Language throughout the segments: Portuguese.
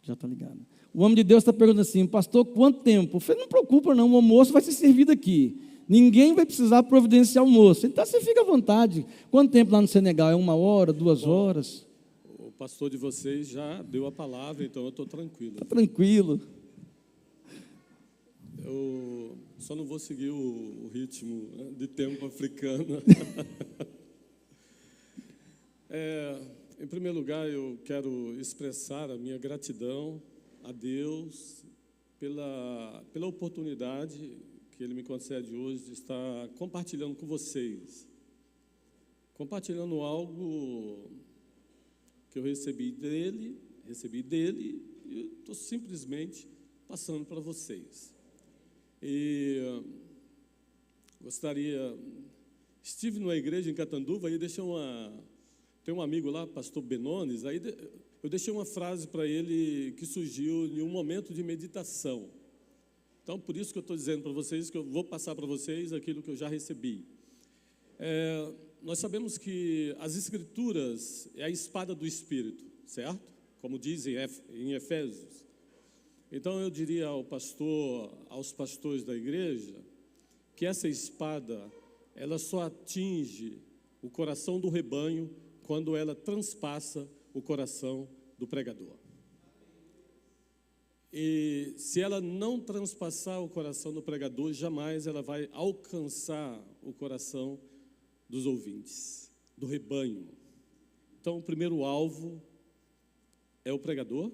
Já está ligado. O homem de Deus está perguntando assim, pastor, quanto tempo? Eu falei, não preocupa não, o almoço vai ser servido aqui. Ninguém vai precisar providenciar almoço. Então você fica à vontade. Quanto tempo lá no Senegal? É 1 hora, 2 horas? O pastor de vocês já deu a palavra, então eu estou tranquilo. Está tranquilo. Eu só não vou seguir o ritmo de tempo africano. Em primeiro lugar, eu quero expressar a minha gratidão a Deus pela oportunidade que Ele me concede hoje de estar compartilhando com vocês. Compartilhando algo que eu recebi dele e estou simplesmente passando para vocês. E estive numa igreja em Catanduva e tem um amigo lá, pastor Benones, aí eu deixei uma frase para ele que surgiu em um momento de meditação. Então, por isso que eu estou dizendo para vocês que eu vou passar para vocês aquilo que eu já recebi. Nós sabemos que as Escrituras é a espada do Espírito, certo? Como dizem em Efésios. Então, eu diria aos pastores da igreja, que essa espada, ela só atinge o coração do rebanho quando ela transpassa o coração do pregador. E se ela não transpassar o coração do pregador, jamais ela vai alcançar o coração dos ouvintes, do rebanho. Então, o primeiro alvo é o pregador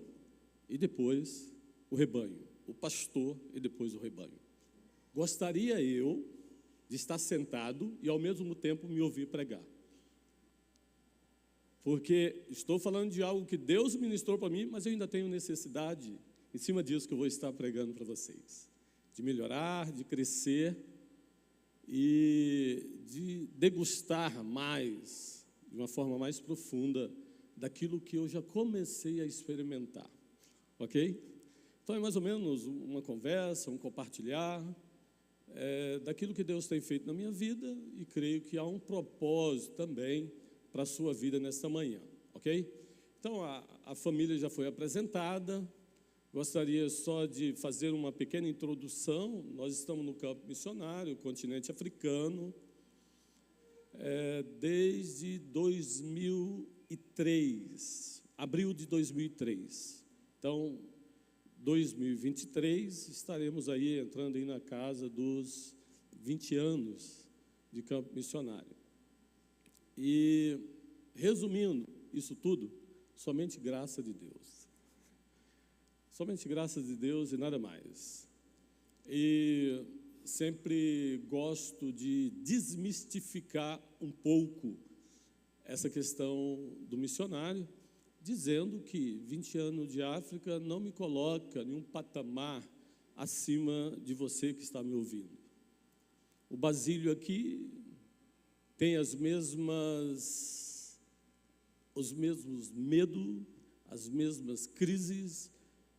e depois o rebanho, o pastor e depois o rebanho. Gostaria eu de estar sentado e ao mesmo tempo me ouvir pregar. Porque estou falando de algo que Deus ministrou para mim, mas eu ainda tenho necessidade, em cima disso que eu vou estar pregando para vocês, de melhorar, de crescer e de degustar mais, de uma forma mais profunda, daquilo que eu já comecei a experimentar, ok? Então é mais ou menos uma conversa, um compartilhar daquilo que Deus tem feito na minha vida e creio que há um propósito também para a sua vida nesta manhã, ok? Então, a família já foi apresentada, gostaria só de fazer uma pequena introdução. Nós estamos no campo missionário, continente africano, desde 2003, abril de 2003. Então, 2023, estaremos aí entrando aí na casa dos 20 anos de campo missionário. E, resumindo isso tudo, somente graça de Deus. Somente graça de Deus e nada mais. E sempre gosto de desmistificar um pouco essa questão do missionário, dizendo que 20 anos de África não me coloca em um patamar acima de você que está me ouvindo. O Basílio aqui tem os mesmos medos, as mesmas crises,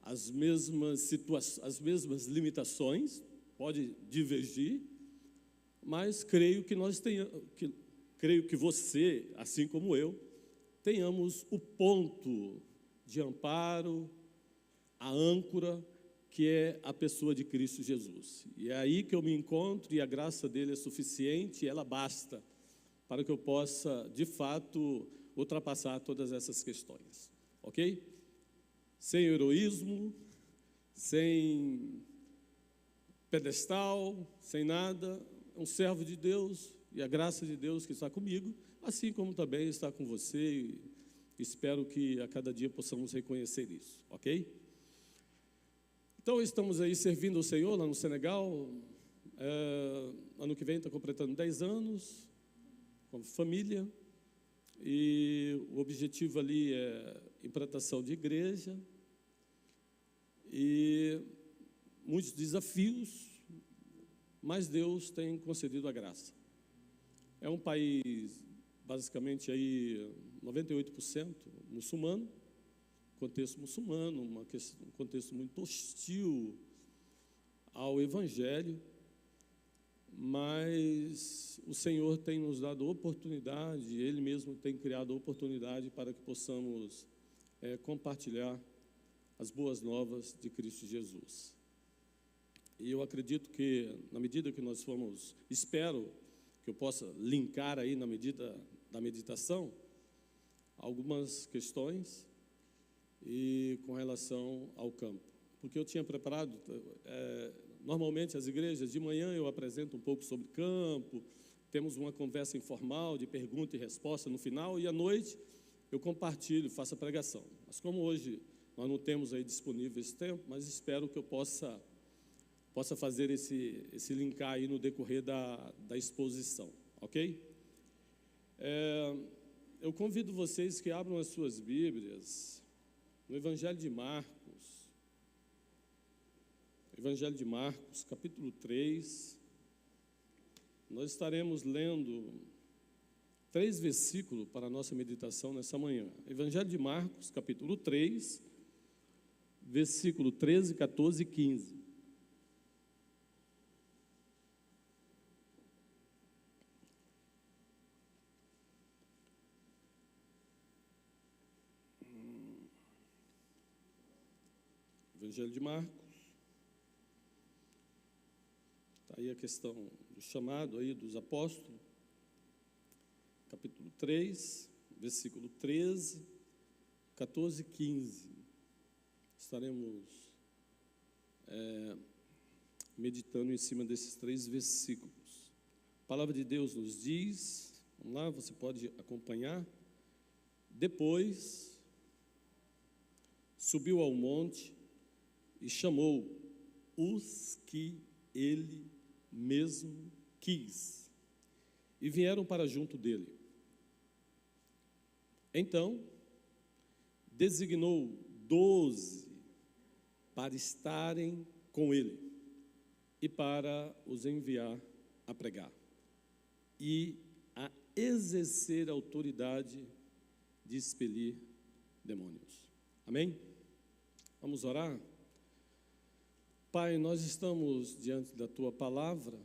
as mesmas situações, as mesmas limitações, pode divergir, mas creio que você, assim como eu, tenhamos o ponto de amparo, a âncora, que é a pessoa de Cristo Jesus. E é aí que eu me encontro e a graça dele é suficiente e ela basta para que eu possa, de fato, ultrapassar todas essas questões, ok? Sem heroísmo, sem pedestal, sem nada, um servo de Deus e a graça de Deus que está comigo, assim como também está com você, e espero que a cada dia possamos reconhecer isso, ok? Então, estamos aí servindo o Senhor lá no Senegal, ano que vem está completando 10 anos, como família, e o objetivo ali é implantação de igreja, e muitos desafios, mas Deus tem concedido a graça. É um país, basicamente, aí 98% muçulmano, contexto muçulmano, um contexto muito hostil ao Evangelho, mas o Senhor tem nos dado oportunidade, Ele mesmo tem criado oportunidade para que possamos compartilhar as boas novas de Cristo Jesus. E eu acredito que, na medida que nós formos, espero que eu possa linkar aí, na medida da meditação, algumas questões e com relação ao campo. Porque eu tinha preparado, normalmente as igrejas, de manhã eu apresento um pouco sobre campo, temos uma conversa informal de pergunta e resposta no final, e à noite eu compartilho, faço a pregação. Mas como hoje nós não temos aí disponível esse tempo, mas espero que eu possa fazer esse linkar aí no decorrer da exposição, ok? Eu convido vocês que abram as suas Bíblias no Evangelho de Marcos, capítulo 3. Nós estaremos lendo 3 versículos para a nossa meditação nessa manhã. Evangelho de Marcos, capítulo 3, versículo 13, 14 e 15. Evangelho de Marcos. Está aí a questão do chamado aí dos apóstolos. Capítulo 3, versículo 13, 14 e 15. Estaremos meditando em cima desses 3 versículos. A palavra de Deus nos diz, vamos lá, você pode acompanhar. Depois, subiu ao monte e chamou os que ele mesmo quis, e vieram para junto dele. Então, designou 12 para estarem com ele e para os enviar a pregar e a exercer a autoridade de expelir demônios. Amém? Vamos orar? Pai, nós estamos diante da Tua palavra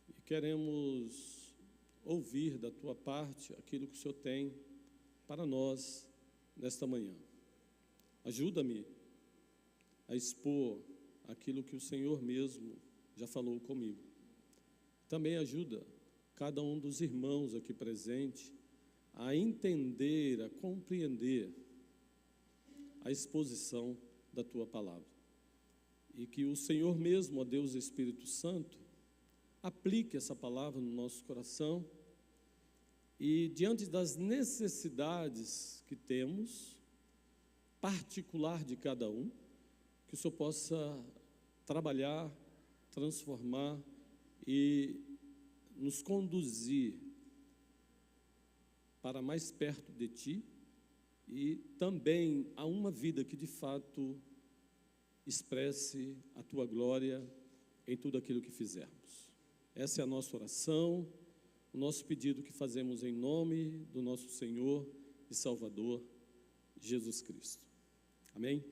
e queremos ouvir da Tua parte aquilo que o Senhor tem para nós nesta manhã. Ajuda-me a expor aquilo que o Senhor mesmo já falou comigo. Também ajuda cada um dos irmãos aqui presente a entender, a compreender a exposição da Tua palavra. E que o Senhor mesmo, ó Deus Espírito Santo, aplique essa palavra no nosso coração e diante das necessidades que temos, particular de cada um, que o Senhor possa trabalhar, transformar e nos conduzir para mais perto de Ti e também a uma vida que de fato expresse a Tua glória em tudo aquilo que fizermos. Essa é a nossa oração, o nosso pedido que fazemos em nome do nosso Senhor e Salvador, Jesus Cristo. Amém?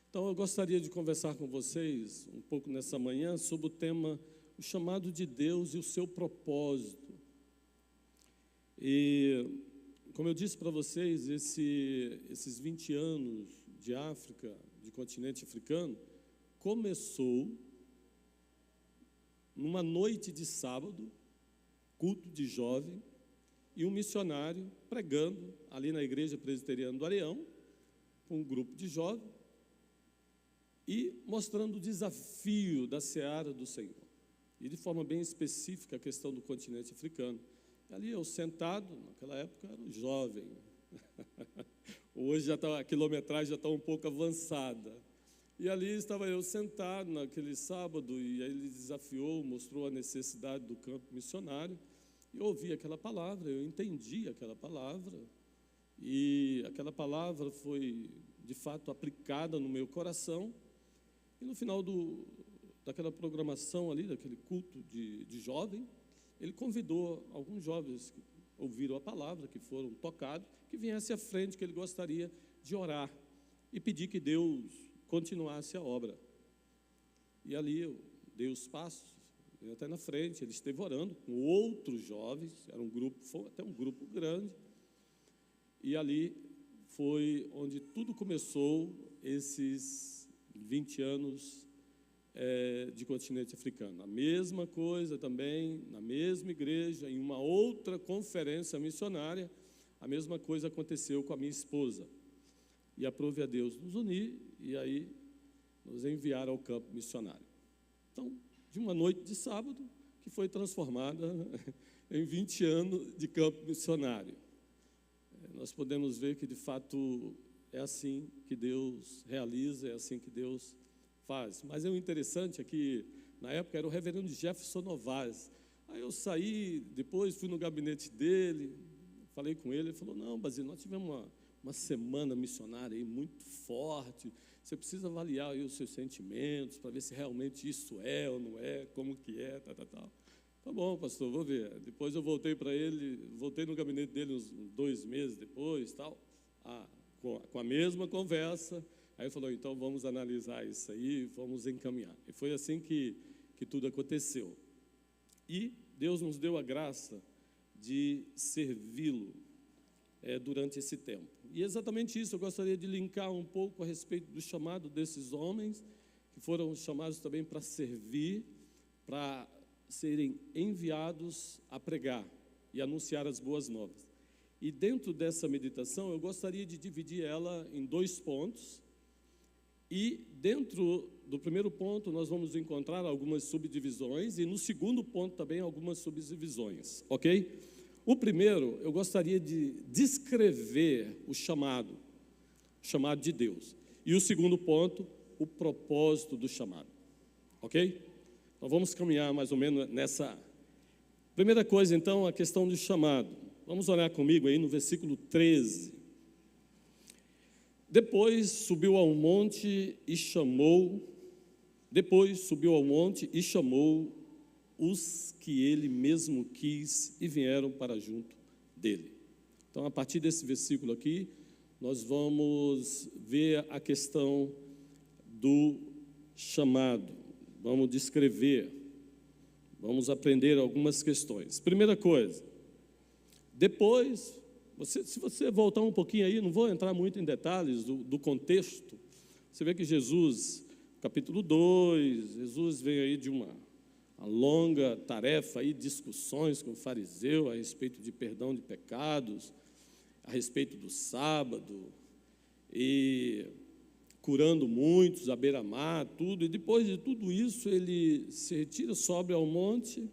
Então eu gostaria de conversar com vocês um pouco nessa manhã sobre o tema, o chamado de Deus e o seu propósito. E, como eu disse para vocês, esses 20 anos de África, de continente africano, começou numa noite de sábado, culto de jovem, e um missionário pregando ali na igreja presbiteriana do Areão, com um grupo de jovens, e mostrando o desafio da seara do Senhor. E de forma bem específica a questão do continente africano. Ali eu sentado, naquela época era jovem. Hoje a quilometragem já está um pouco avançada. E ali estava eu sentado naquele sábado, e aí ele desafiou, mostrou a necessidade do campo missionário. E eu ouvi aquela palavra, eu entendi aquela palavra. E aquela palavra foi, de fato, aplicada no meu coração. E no final daquela programação ali, daquele culto de jovem, ele convidou alguns jovens que ouviram a palavra, que foram tocados, que viessem à frente, que ele gostaria de orar e pedir que Deus continuasse a obra. E ali eu dei os passos, Ele até na frente, ele esteve orando com outros jovens, era um grupo, foi até um grupo grande, e ali foi onde tudo começou, esses 20 anos de continente africano. A mesma coisa também, na mesma igreja, em uma outra conferência missionária, a mesma coisa aconteceu com a minha esposa. E aprove a Deus nos unir, e aí nos enviaram ao campo missionário. Então, de uma noite de sábado, que foi transformada em 20 anos de campo missionário. Nós podemos ver que, de fato, é assim que Deus realiza, é assim que Deus faz. Mas o interessante é que, na época, era o reverendo Jefferson Novaes. Aí eu saí, depois fui no gabinete dele, falei com ele, ele falou, não, Basílio, nós tivemos uma semana missionária aí muito forte, você precisa avaliar aí os seus sentimentos, para ver se realmente isso é ou não é, como que é, tal. Tá bom, pastor, vou ver. Depois eu voltei para ele, voltei no gabinete dele uns 2 meses depois, tal, com a mesma conversa. Aí ele falou, então vamos analisar isso aí, vamos encaminhar. E foi assim que tudo aconteceu. E Deus nos deu a graça de servi-lo durante esse tempo. E exatamente isso, eu gostaria de linkar um pouco a respeito do chamado desses homens, que foram chamados também para servir, para serem enviados a pregar e anunciar as boas novas. E dentro dessa meditação, eu gostaria de dividir ela em 2 pontos, e dentro do primeiro ponto nós vamos encontrar algumas subdivisões, e no segundo ponto também algumas subdivisões, ok? O primeiro, eu gostaria de descrever o chamado de Deus. E o segundo ponto, o propósito do chamado, ok? Então vamos caminhar mais ou menos nessa. Primeira coisa, então, a questão do chamado. Vamos olhar comigo aí no versículo 13. Depois subiu ao monte e chamou os que ele mesmo quis e vieram para junto dele. Então, a partir desse versículo aqui, nós vamos ver a questão do chamado. Vamos descrever, vamos aprender algumas questões. Primeira coisa, depois, se você voltar um pouquinho aí, não vou entrar muito em detalhes do contexto, você vê que Jesus, capítulo 2, Jesus veio aí de uma longa tarefa, aí, discussões com o fariseu a respeito de perdão de pecados, a respeito do sábado, e curando muitos à beira-mar, tudo, e depois de tudo isso, ele se retira, sobe ao monte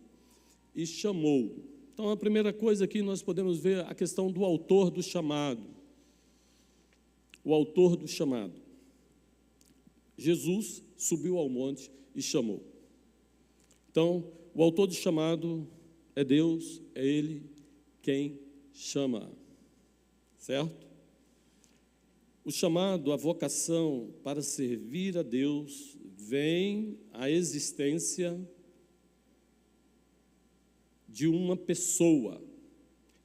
e chamou. Então, a primeira coisa aqui, nós podemos ver a questão do autor do chamado. O autor do chamado. Jesus subiu ao monte e chamou. Então, o autor do chamado é Deus, é Ele quem chama, certo? O chamado, a vocação para servir a Deus vem à existência de uma pessoa,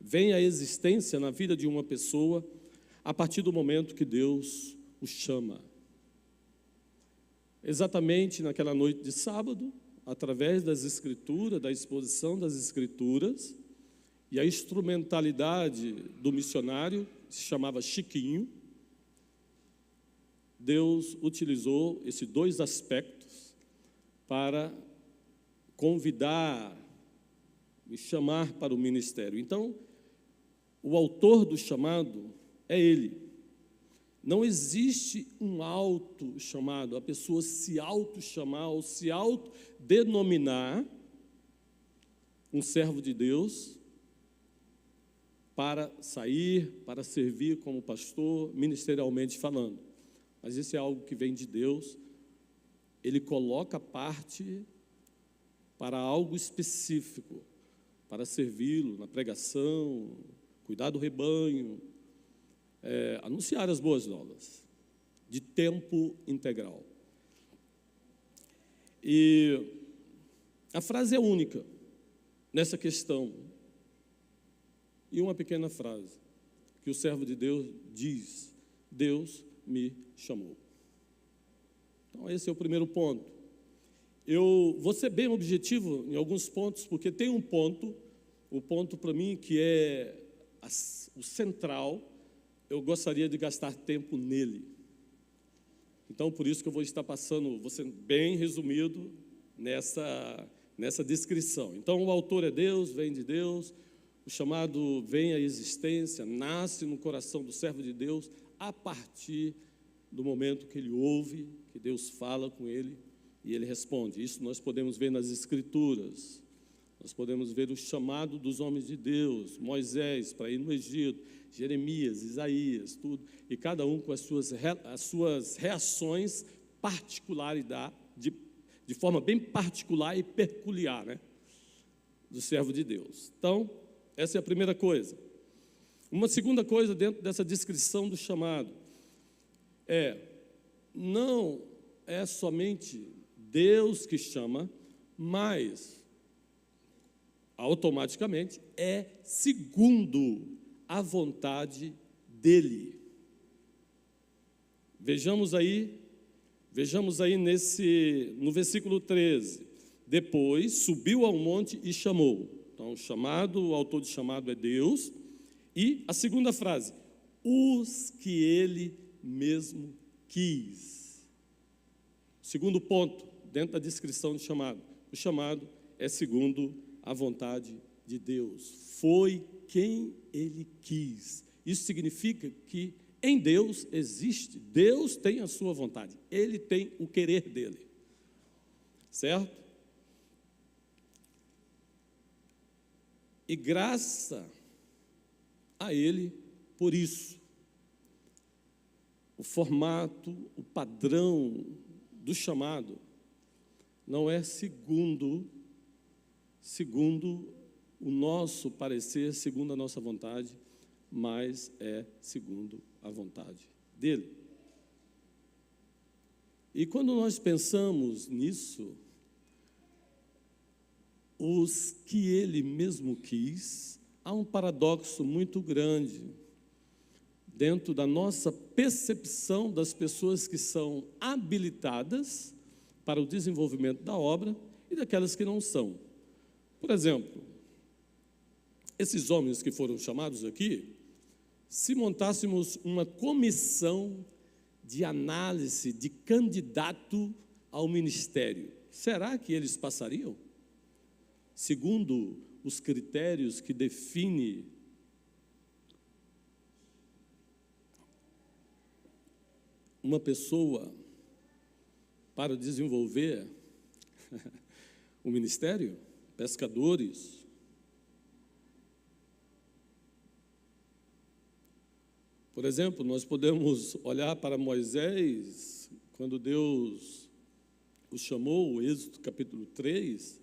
vem à existência na vida de uma pessoa a partir do momento que Deus o chama. Exatamente naquela noite de sábado, através das Escrituras, da exposição das Escrituras, e a instrumentalidade do missionário, se chamava Chiquinho, Deus utilizou esses 2 aspectos para convidar e chamar para o ministério. Então, o autor do chamado é Ele. Não existe um auto-chamado, a pessoa se auto-chamar ou se auto-denominar um servo de Deus para sair, para servir como pastor, ministerialmente falando. Mas isso é algo que vem de Deus. Ele coloca parte para algo específico, para servi-lo na pregação, cuidar do rebanho, anunciar as boas novas, de tempo integral. E a frase é única nessa questão. E uma pequena frase, que o servo de Deus diz: Deus me chamou. Então esse é o primeiro ponto. Eu vou ser bem objetivo em alguns pontos, porque tem um ponto, o ponto para mim que é o central, eu gostaria de gastar tempo nele. Então, por isso que eu vou estar passando, vou ser bem resumido nessa descrição. Então, o autor é Deus, vem de Deus, o chamado vem à existência, nasce no coração do servo de Deus, a partir do momento que ele ouve, que Deus fala com ele, e ele responde. Isso nós podemos ver nas Escrituras. Nós podemos ver o chamado dos homens de Deus, Moisés para ir no Egito, Jeremias, Isaías, tudo. E cada um com as suas reações particulares, de forma bem particular e peculiar, né, do servo de Deus. Então, essa é a primeira coisa. Uma segunda coisa dentro dessa descrição do chamado não é somente Deus que chama, mas automaticamente é segundo a vontade dele. Vejamos aí no versículo 13. Depois subiu ao monte e chamou. Então, o autor de chamado é Deus. E a segunda frase, os que ele mesmo quis. Segundo ponto, dentro da descrição do chamado. O chamado é segundo a vontade de Deus. Foi quem ele quis. Isso significa que em Deus existe, Deus tem a sua vontade. Ele tem o querer dele. Certo? E graça a ele por isso. O formato, o padrão do chamado não é segundo o nosso parecer, segundo a nossa vontade, mas é segundo a vontade dele. E quando nós pensamos nisso, os que ele mesmo quis, há um paradoxo muito grande dentro da nossa percepção das pessoas que são habilitadas para o desenvolvimento da obra e daquelas que não são. Por exemplo, esses homens que foram chamados aqui, se montássemos uma comissão de análise de candidato ao ministério, será que eles passariam? Segundo os critérios que define uma pessoa para desenvolver o ministério, pescadores. Por exemplo, nós podemos olhar para Moisés, quando Deus o chamou, o Êxodo capítulo 3,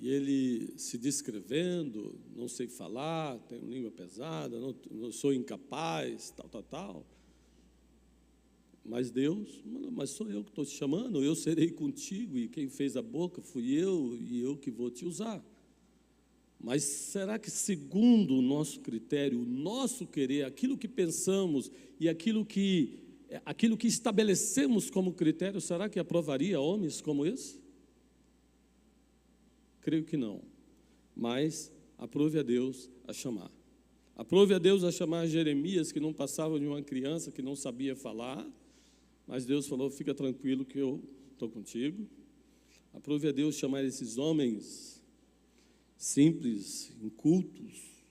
e ele se descrevendo, não sei falar, tenho língua pesada, não sou incapaz, tal. Mas Deus, mas sou eu que estou te chamando, eu serei contigo, e quem fez a boca fui eu, e eu que vou te usar. Mas será que segundo o nosso critério, o nosso querer, aquilo que pensamos e aquilo que estabelecemos como critério, será que aprovaria homens como esse? Creio que não. Mas aprove a Deus a chamar. Aprove a Deus a chamar Jeremias, que não passava de uma criança, que não sabia falar, mas Deus falou, fica tranquilo que eu estou contigo. Aprove a Deus chamar esses homens simples, incultos,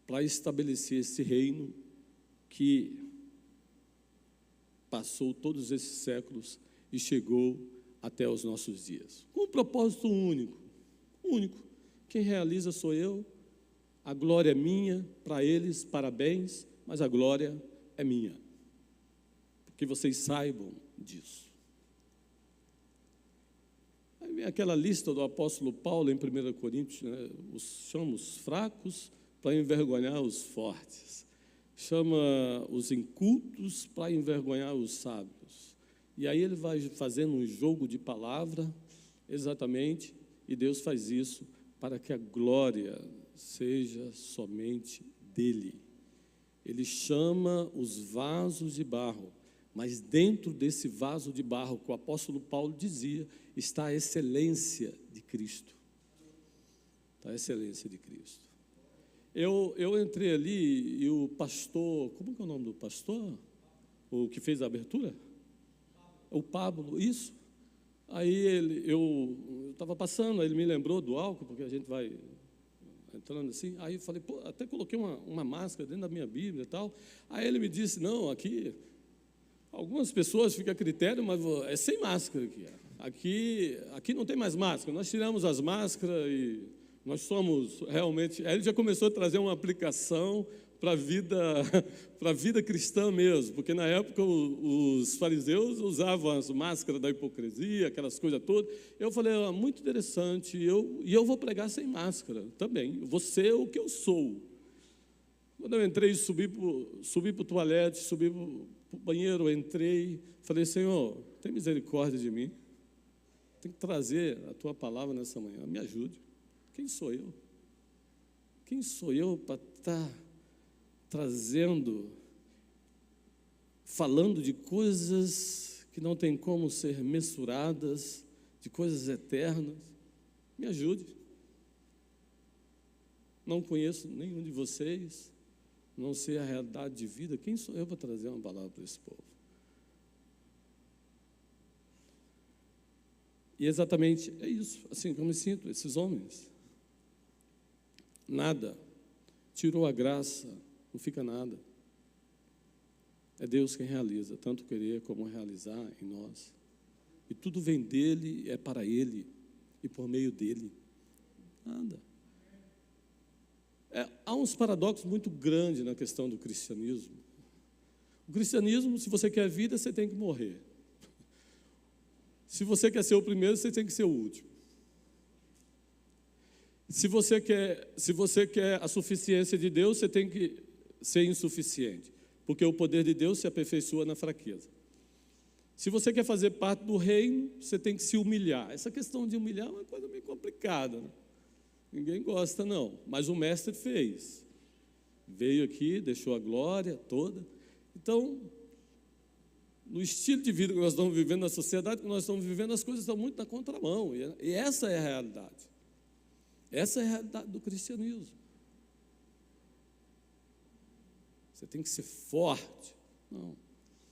para estabelecer esse reino que passou todos esses séculos e chegou até os nossos dias. Com um propósito único. Quem realiza sou eu, a glória é minha, para eles, parabéns, mas a glória é minha. Que vocês saibam disso. Aí vem aquela lista do apóstolo Paulo em 1 Coríntios, né? Chama os fracos para envergonhar os fortes. Chama os incultos para envergonhar os sábios. E aí ele vai fazendo um jogo de palavra, exatamente, e Deus faz isso para que a glória seja somente dele. Ele chama os vasos de barro, Mas dentro desse vaso de barro que o apóstolo Paulo dizia, está a excelência de Cristo. Está a excelência de Cristo. Eu entrei ali e o pastor, como que é o nome do pastor? O que fez a abertura? O Pablo, isso. Aí eu estava passando, aí ele me lembrou do álcool, porque a gente vai entrando assim. Aí eu falei, pô, até coloquei uma máscara dentro da minha Bíblia e tal. Aí ele me disse, não, aqui, algumas pessoas ficam a critério, mas é sem máscara aqui não tem mais máscara. Nós tiramos as máscaras e nós somos realmente... Aí ele já começou a trazer uma aplicação para a vida cristã mesmo, porque na época os fariseus usavam as máscaras da hipocrisia, aquelas coisas todas. Eu falei, muito interessante, e eu vou pregar sem máscara também, eu vou ser o que eu sou. Quando eu entrei, subi para o toalete, subi para o banheiro, eu entrei, falei, Senhor, tem misericórdia de mim, tem que trazer a Tua palavra nessa manhã, me ajude. Quem sou eu? Quem sou eu para estar falando de coisas que não tem como ser mensuradas, de coisas eternas? Me ajude. Não conheço nenhum de vocês, não sei a realidade de vida. Quem sou eu para trazer uma palavra para esse povo? E exatamente é isso, assim como eu me sinto, esses homens. Nada, tirou a graça, não fica nada. É Deus quem realiza, tanto querer como realizar em nós. E tudo vem dEle, é para Ele, e por meio dEle. Nada. Há uns paradoxos muito grandes na questão do cristianismo. O cristianismo, se você quer vida, você tem que morrer. Se você quer ser o primeiro, você tem que ser o último. Se você quer a suficiência de Deus, você tem que ser insuficiente, porque o poder de Deus se aperfeiçoa na fraqueza. Se você quer fazer parte do reino, você tem que se humilhar. Essa questão de humilhar é uma coisa meio complicada, né? Ninguém gosta, não, mas o mestre fez. Veio aqui, deixou a glória toda. Então, no estilo de vida que nós estamos vivendo, na sociedade que nós estamos vivendo, as coisas estão muito na contramão, e essa é a realidade. Essa é a realidade do cristianismo. Você tem que ser forte. Não.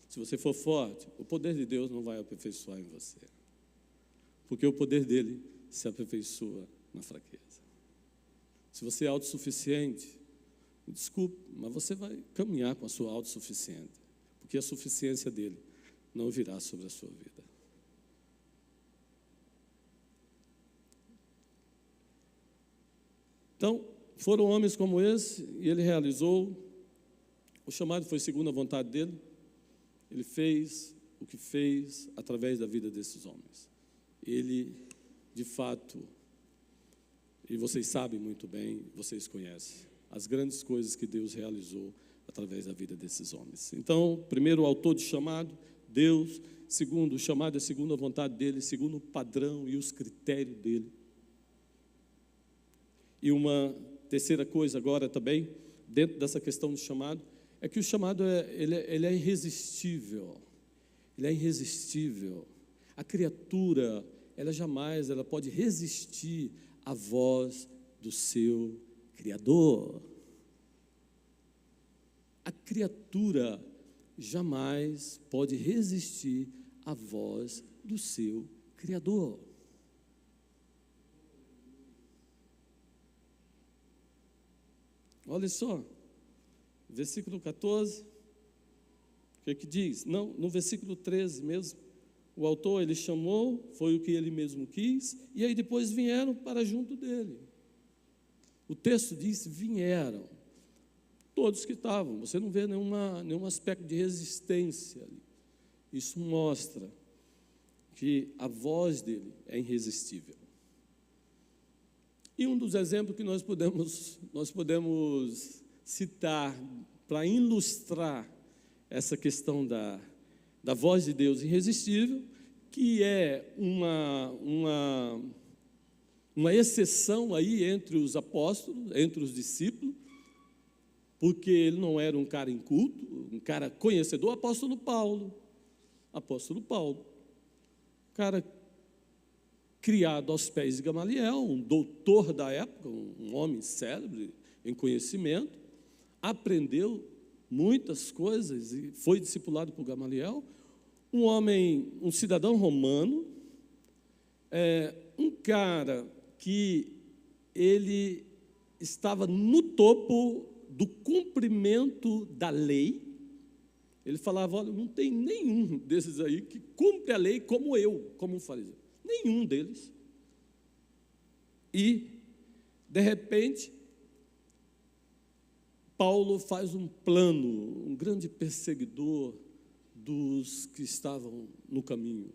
Se você for forte, o poder de Deus não vai aperfeiçoar em você. Porque o poder dele se aperfeiçoa na fraqueza. Se você é autossuficiente, desculpe, mas você vai caminhar com a sua autossuficiência. Porque a suficiência dele não virá sobre a sua vida. Então, foram homens como esse, e ele realizou. O chamado foi segundo a vontade dele. Ele fez o que fez através da vida desses homens. Ele, de fato, e vocês sabem muito bem, vocês conhecem, as grandes coisas que Deus realizou através da vida desses homens. Então, primeiro, o autor de chamado, Deus. Segundo, o chamado é segundo a vontade dele, segundo o padrão e os critérios dele. E uma terceira coisa agora também, dentro dessa questão do chamado, é que o chamado ele é irresistível. Ele é irresistível. A criatura, ela jamais pode resistir à voz do seu Criador. A criatura jamais pode resistir à voz do seu Criador. Olha só, versículo 14, o que diz? Não, no versículo 13 mesmo, o autor, ele chamou, foi o que ele mesmo quis, e aí depois vieram para junto dele. O texto diz, vieram, todos que estavam, você não vê nenhum aspecto de resistência ali. Isso mostra que a voz dele é irresistível. E um dos exemplos que nós podemos citar para ilustrar essa questão da voz de Deus irresistível, que é uma exceção aí entre os apóstolos, entre os discípulos, porque ele não era um cara inculto, um cara conhecedor. O apóstolo Paulo, apóstolo Paulo. Cara criado aos pés de Gamaliel, um doutor da época, um homem célebre em conhecimento, aprendeu muitas coisas e foi discipulado por Gamaliel. Um homem, um cidadão romano, um cara que ele estava no topo do cumprimento da lei. Ele falava, olha, não tem nenhum desses aí que cumpre a lei como eu, como um fariseu. Nenhum deles. E, de repente, Paulo faz um plano, um grande perseguidor dos que estavam no caminho.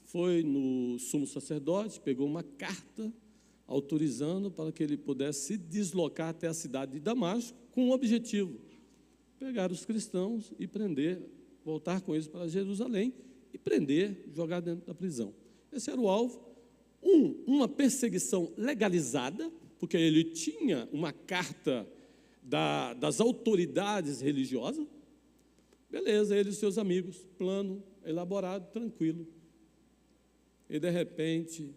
Foi no sumo sacerdote, pegou uma carta autorizando para que ele pudesse se deslocar até a cidade de Damasco com um objetivo: pegar os cristãos e prender, voltar com eles para Jerusalém e prender, jogar dentro da prisão. Esse era o alvo. Uma perseguição legalizada, porque ele tinha uma carta das autoridades religiosas. Beleza, ele e seus amigos, plano elaborado, tranquilo. E, de repente,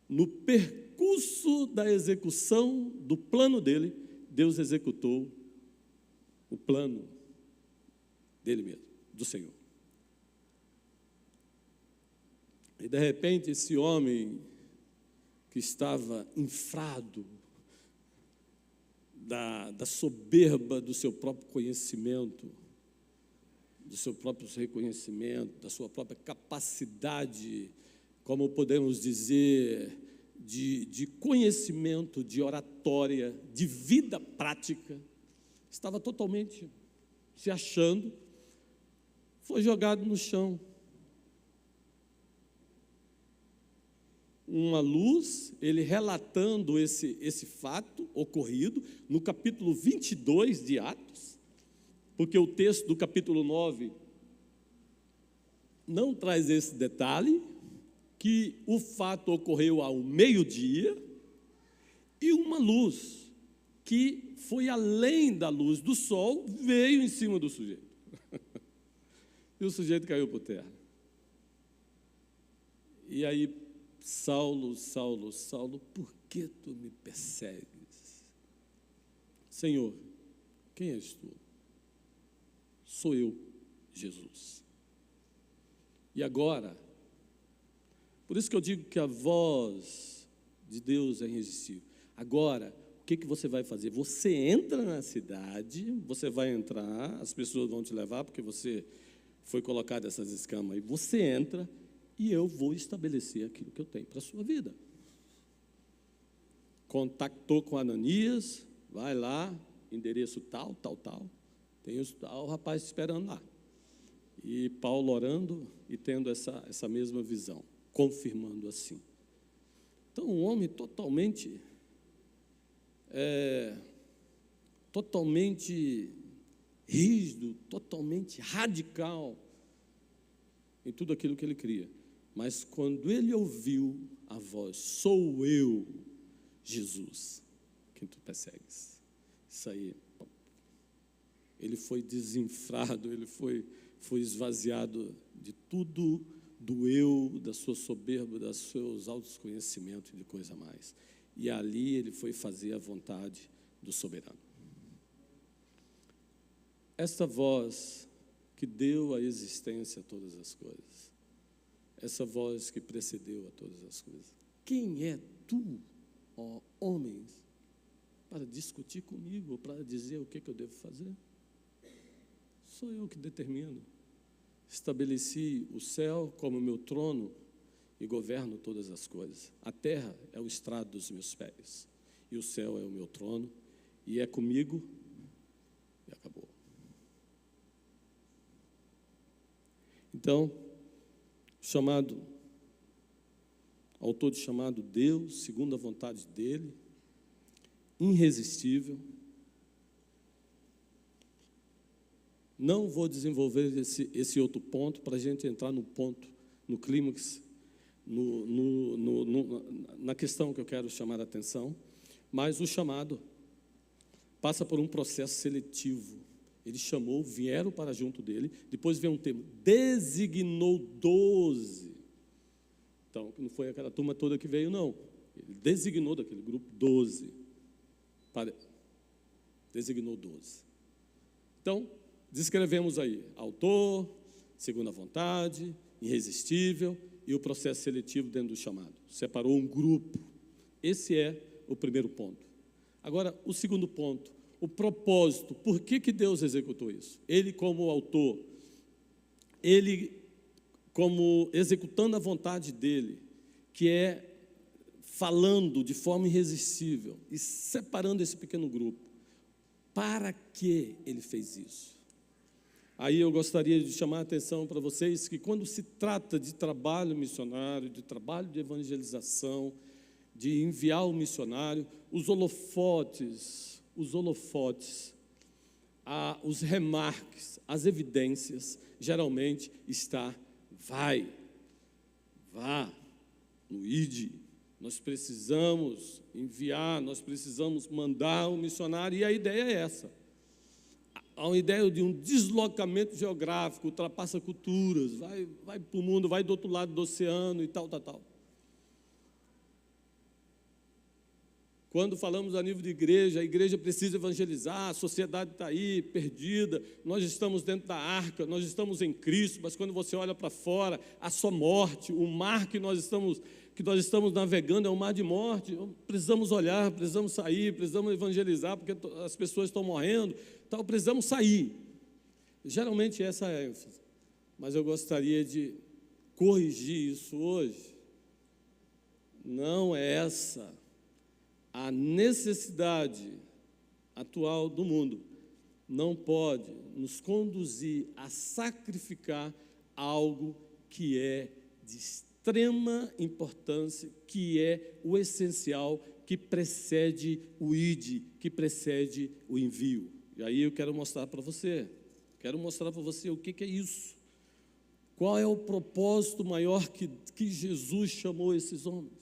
no percurso da execução do plano dele, Deus executou o plano dele mesmo, do Senhor. E, de repente, esse homem que estava infrado da soberba do seu próprio conhecimento, do seu próprio reconhecimento, da sua própria capacidade, como podemos dizer, de conhecimento, de oratória, de vida prática, estava totalmente se achando, foi jogado no chão. Uma luz, ele relatando esse fato ocorrido no capítulo 22 de Atos, porque o texto do capítulo 9 não traz esse detalhe, que o fato ocorreu ao meio-dia, e uma luz que foi além da luz do sol, veio em cima do sujeito. E o sujeito caiu por terra. E aí, Saulo, Saulo, Saulo, por que tu me persegues? Senhor, quem és tu? Sou eu, Jesus. E agora, por isso que eu digo que a voz de Deus é irresistível. Agora, o que você vai fazer? Você entra na cidade, você vai entrar, as pessoas vão te levar, porque você foi colocado essas escamas aí. Você entra e eu vou estabelecer aquilo que eu tenho para a sua vida. Contactou com Ananias, vai lá, endereço tal, tal, tal. Tem o rapaz esperando lá. E Paulo orando e tendo essa mesma visão, confirmando assim. Então, um homem totalmente rígido, totalmente radical em tudo aquilo que ele cria. Mas quando ele ouviu a voz, sou eu, Jesus, quem tu persegues. Isso aí, ele foi desinfrado, ele foi esvaziado de tudo do eu, da sua soberba, dos seus altos conhecimentos e de coisa mais. E ali ele foi fazer a vontade do soberano. Esta voz que deu a existência a todas as coisas, essa voz que precedeu a todas as coisas. Quem é tu, ó homens, para discutir comigo, ou para dizer o que eu devo fazer? Sou eu que determino. Estabeleci o céu como meu trono e governo todas as coisas. A terra é o estrado dos meus pés, e o céu é o meu trono, e é comigo, e acabou. Então, autor de chamado Deus, segundo a vontade dele, irresistível. Não vou desenvolver esse outro ponto para a gente entrar no ponto, no clímax, na questão que eu quero chamar a atenção, mas o chamado passa por um processo seletivo Ele chamou, vieram para junto dele. Depois vem um termo, designou 12. Então, não foi aquela turma toda que veio, não. Ele designou daquele grupo 12. Designou 12. Então, descrevemos aí autor, segunda vontade, irresistível e o processo seletivo dentro do chamado. Separou um grupo. Esse é o primeiro ponto. Agora, o segundo ponto, o propósito. Por que Deus executou isso? Ele, como autor, ele, como executando a vontade dele, que é falando de forma irresistível e separando esse pequeno grupo. Para que ele fez isso? Aí eu gostaria de chamar a atenção para vocês que quando se trata de trabalho missionário, de trabalho de evangelização, de enviar o missionário, os holofotes, os remarques, as evidências, geralmente está, vá, no ide. Nós precisamos enviar, nós precisamos mandar um missionário, e a ideia é essa. Há uma ideia de um deslocamento geográfico, ultrapassa culturas, vai para o mundo, vai do outro lado do oceano e tal. Quando falamos a nível de igreja, a igreja precisa evangelizar, a sociedade está aí, perdida, nós estamos dentro da arca, nós estamos em Cristo, mas quando você olha para fora, há só morte, o mar que nós estamos navegando é um mar de morte. Precisamos olhar, precisamos sair, precisamos evangelizar, porque as pessoas estão morrendo, então precisamos sair. Geralmente essa é a ênfase, mas eu gostaria de corrigir isso hoje. Não é essa a necessidade atual do mundo, não pode nos conduzir a sacrificar algo que é de extrema importância, que é o essencial, que precede o ide, que precede o envio. E aí eu quero mostrar para você o que é isso. Qual é o propósito maior que Jesus chamou esses homens?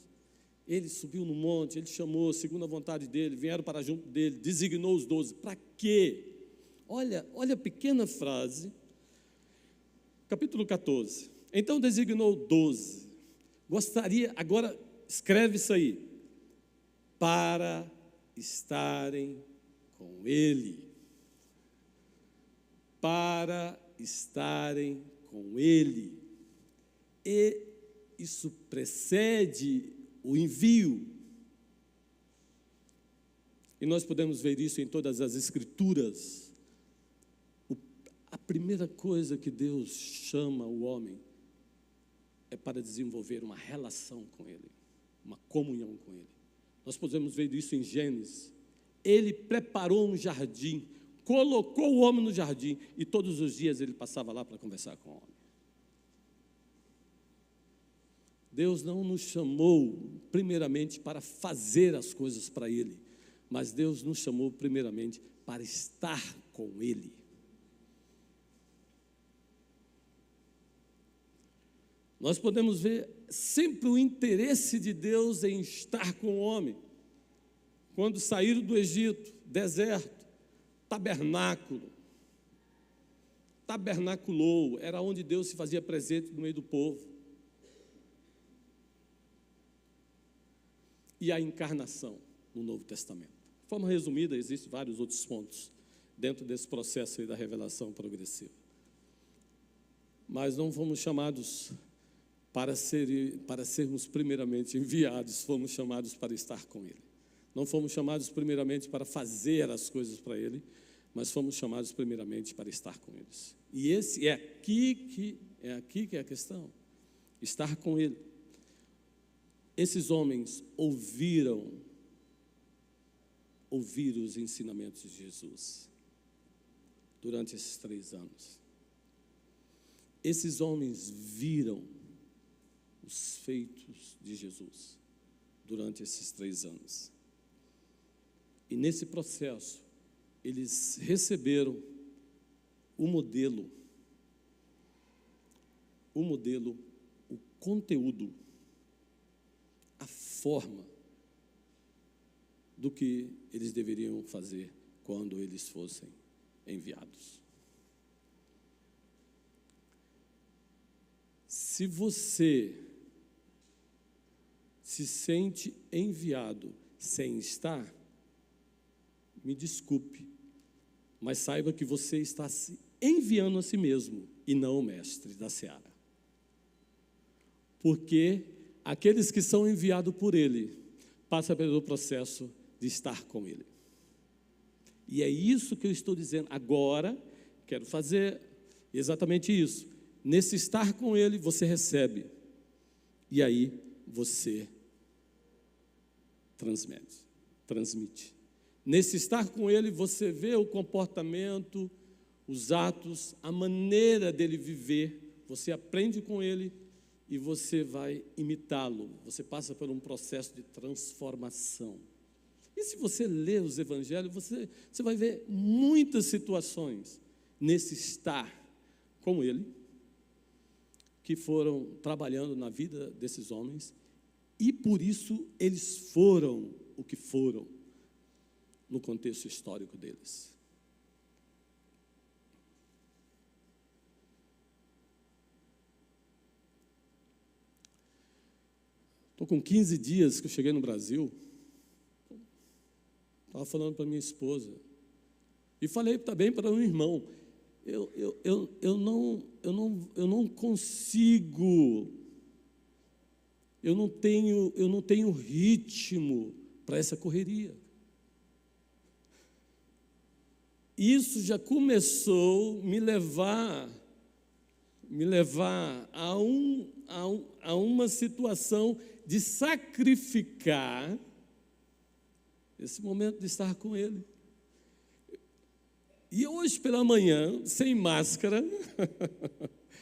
Ele subiu no monte, ele chamou, segundo a vontade dele, vieram para junto dele, designou os 12. Para quê? Olha a pequena frase, capítulo 14. Então designou 12. Agora escreve isso aí, para estarem com ele. Para estarem com ele. E isso precede o envio. E nós podemos ver isso em todas as Escrituras. A primeira coisa que Deus chama o homem é para desenvolver uma relação com Ele, uma comunhão com Ele. Nós podemos ver isso em Gênesis. Ele preparou um jardim, colocou o homem no jardim, e todos os dias ele passava lá para conversar com o homem. Deus não nos chamou primeiramente para fazer as coisas para Ele, mas Deus nos chamou primeiramente para estar com Ele. Nós podemos ver sempre o interesse de Deus em estar com o homem. Quando saíram do Egito, deserto, tabernaculou, era onde Deus se fazia presente no meio do povo. E a encarnação no Novo Testamento. De forma resumida, existem vários outros pontos dentro desse processo aí da revelação progressiva. Mas não fomos chamados para sermos primeiramente enviados, fomos chamados para estar com Ele. Não fomos chamados primeiramente para fazer as coisas para Ele, mas fomos chamados primeiramente para estar com eles. E esse é aqui que é a questão, estar com Ele. Esses homens ouviram os ensinamentos de Jesus durante esses 3 anos. Esses homens viram os feitos de Jesus durante esses 3 anos. E nesse processo, eles receberam o modelo, o conteúdo, a forma do que eles deveriam fazer quando eles fossem enviados. Se você se sente enviado sem estar, me desculpe, mas saiba que você está se enviando a si mesmo e não o mestre da seara. Porque aqueles que são enviados por ele passam pelo processo de estar com ele. E é isso que eu estou dizendo. Agora, quero fazer exatamente isso. Nesse estar com ele, você recebe. E aí, você transmite. Nesse estar com ele, você vê o comportamento, os atos, a maneira dele viver. Você aprende com ele e você vai imitá-lo. Você passa por um processo de transformação. E se você ler os evangelhos, você vai ver muitas situações nesse estar com ele, que foram trabalhando na vida desses homens, e por isso eles foram o que foram no contexto histórico deles. Estou com 15 dias que eu cheguei no Brasil. Estava falando para minha esposa. E falei também para um irmão. Eu não consigo. Eu não tenho ritmo para essa correria. Isso já começou a me levar a uma situação de sacrificar esse momento de estar com ele. E hoje pela manhã, sem máscara,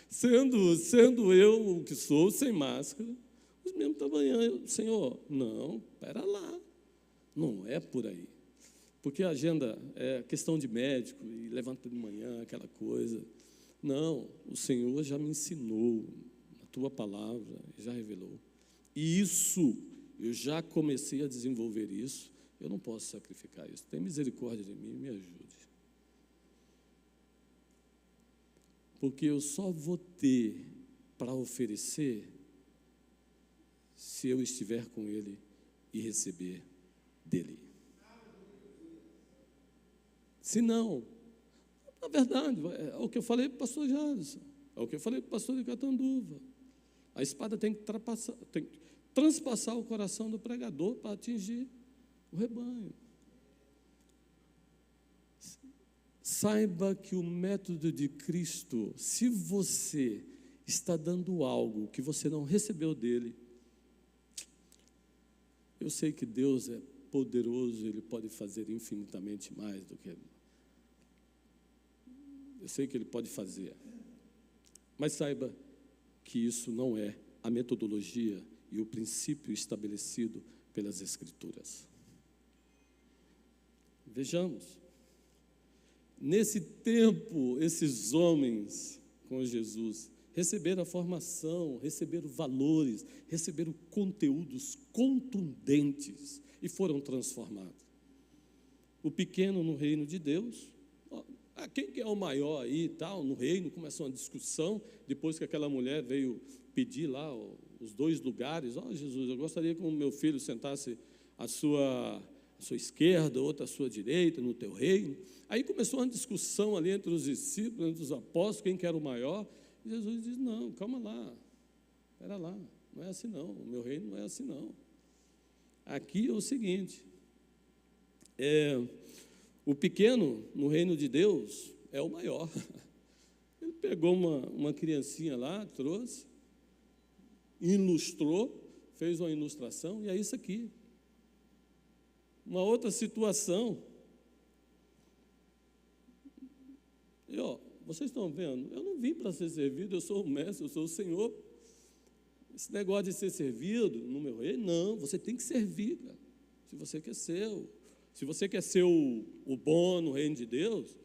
sendo eu o que sou, sem máscara, mas mesmo da manhã, Senhor, não, espera lá, não é por aí. Porque a agenda é questão de médico, e levanta de manhã, aquela coisa. Não, o Senhor já me ensinou, a tua palavra já revelou. E isso, eu já comecei a desenvolver isso, eu não posso sacrificar isso. Tem misericórdia de mim, me ajude. Porque eu só vou ter para oferecer se eu estiver com Ele e receber dEle. Se não, na verdade, é o que eu falei para o pastor Jadson, é o que eu falei para o pastor de Catanduva. A espada tem que transpassar o coração do pregador para atingir o rebanho. Saiba que o método de Cristo, se você está dando algo que você não recebeu dele, eu sei que Deus é poderoso, Ele pode fazer infinitamente mais do que... Eu sei que Ele pode fazer. Mas saiba que isso não é a metodologia e o princípio estabelecido pelas Escrituras. Vejamos. Nesse tempo, esses homens com Jesus receberam a formação, receberam valores, receberam conteúdos contundentes e foram transformados. O pequeno no reino de Deus, quem que é o maior aí e tal, no reino, começou uma discussão, depois que aquela mulher veio pedir lá os 2 lugares, Jesus, eu gostaria que o meu filho sentasse à sua esquerda, outra à sua direita, no teu reino. Aí começou uma discussão ali entre os discípulos, entre os apóstolos, quem que era o maior. E Jesus diz, não, calma lá, espera lá, não é assim não, o meu reino não é assim não. Aqui é o seguinte, o pequeno no reino de Deus é o maior. Ele pegou uma criancinha lá, trouxe, ilustrou, fez uma ilustração, e é isso aqui. Uma outra situação. E, vocês estão vendo? Eu não vim para ser servido, eu sou o mestre, eu sou o Senhor. Esse negócio de ser servido no meu reino, não, você tem que servir, cara. Se você quer ser o bom no reino de Deus,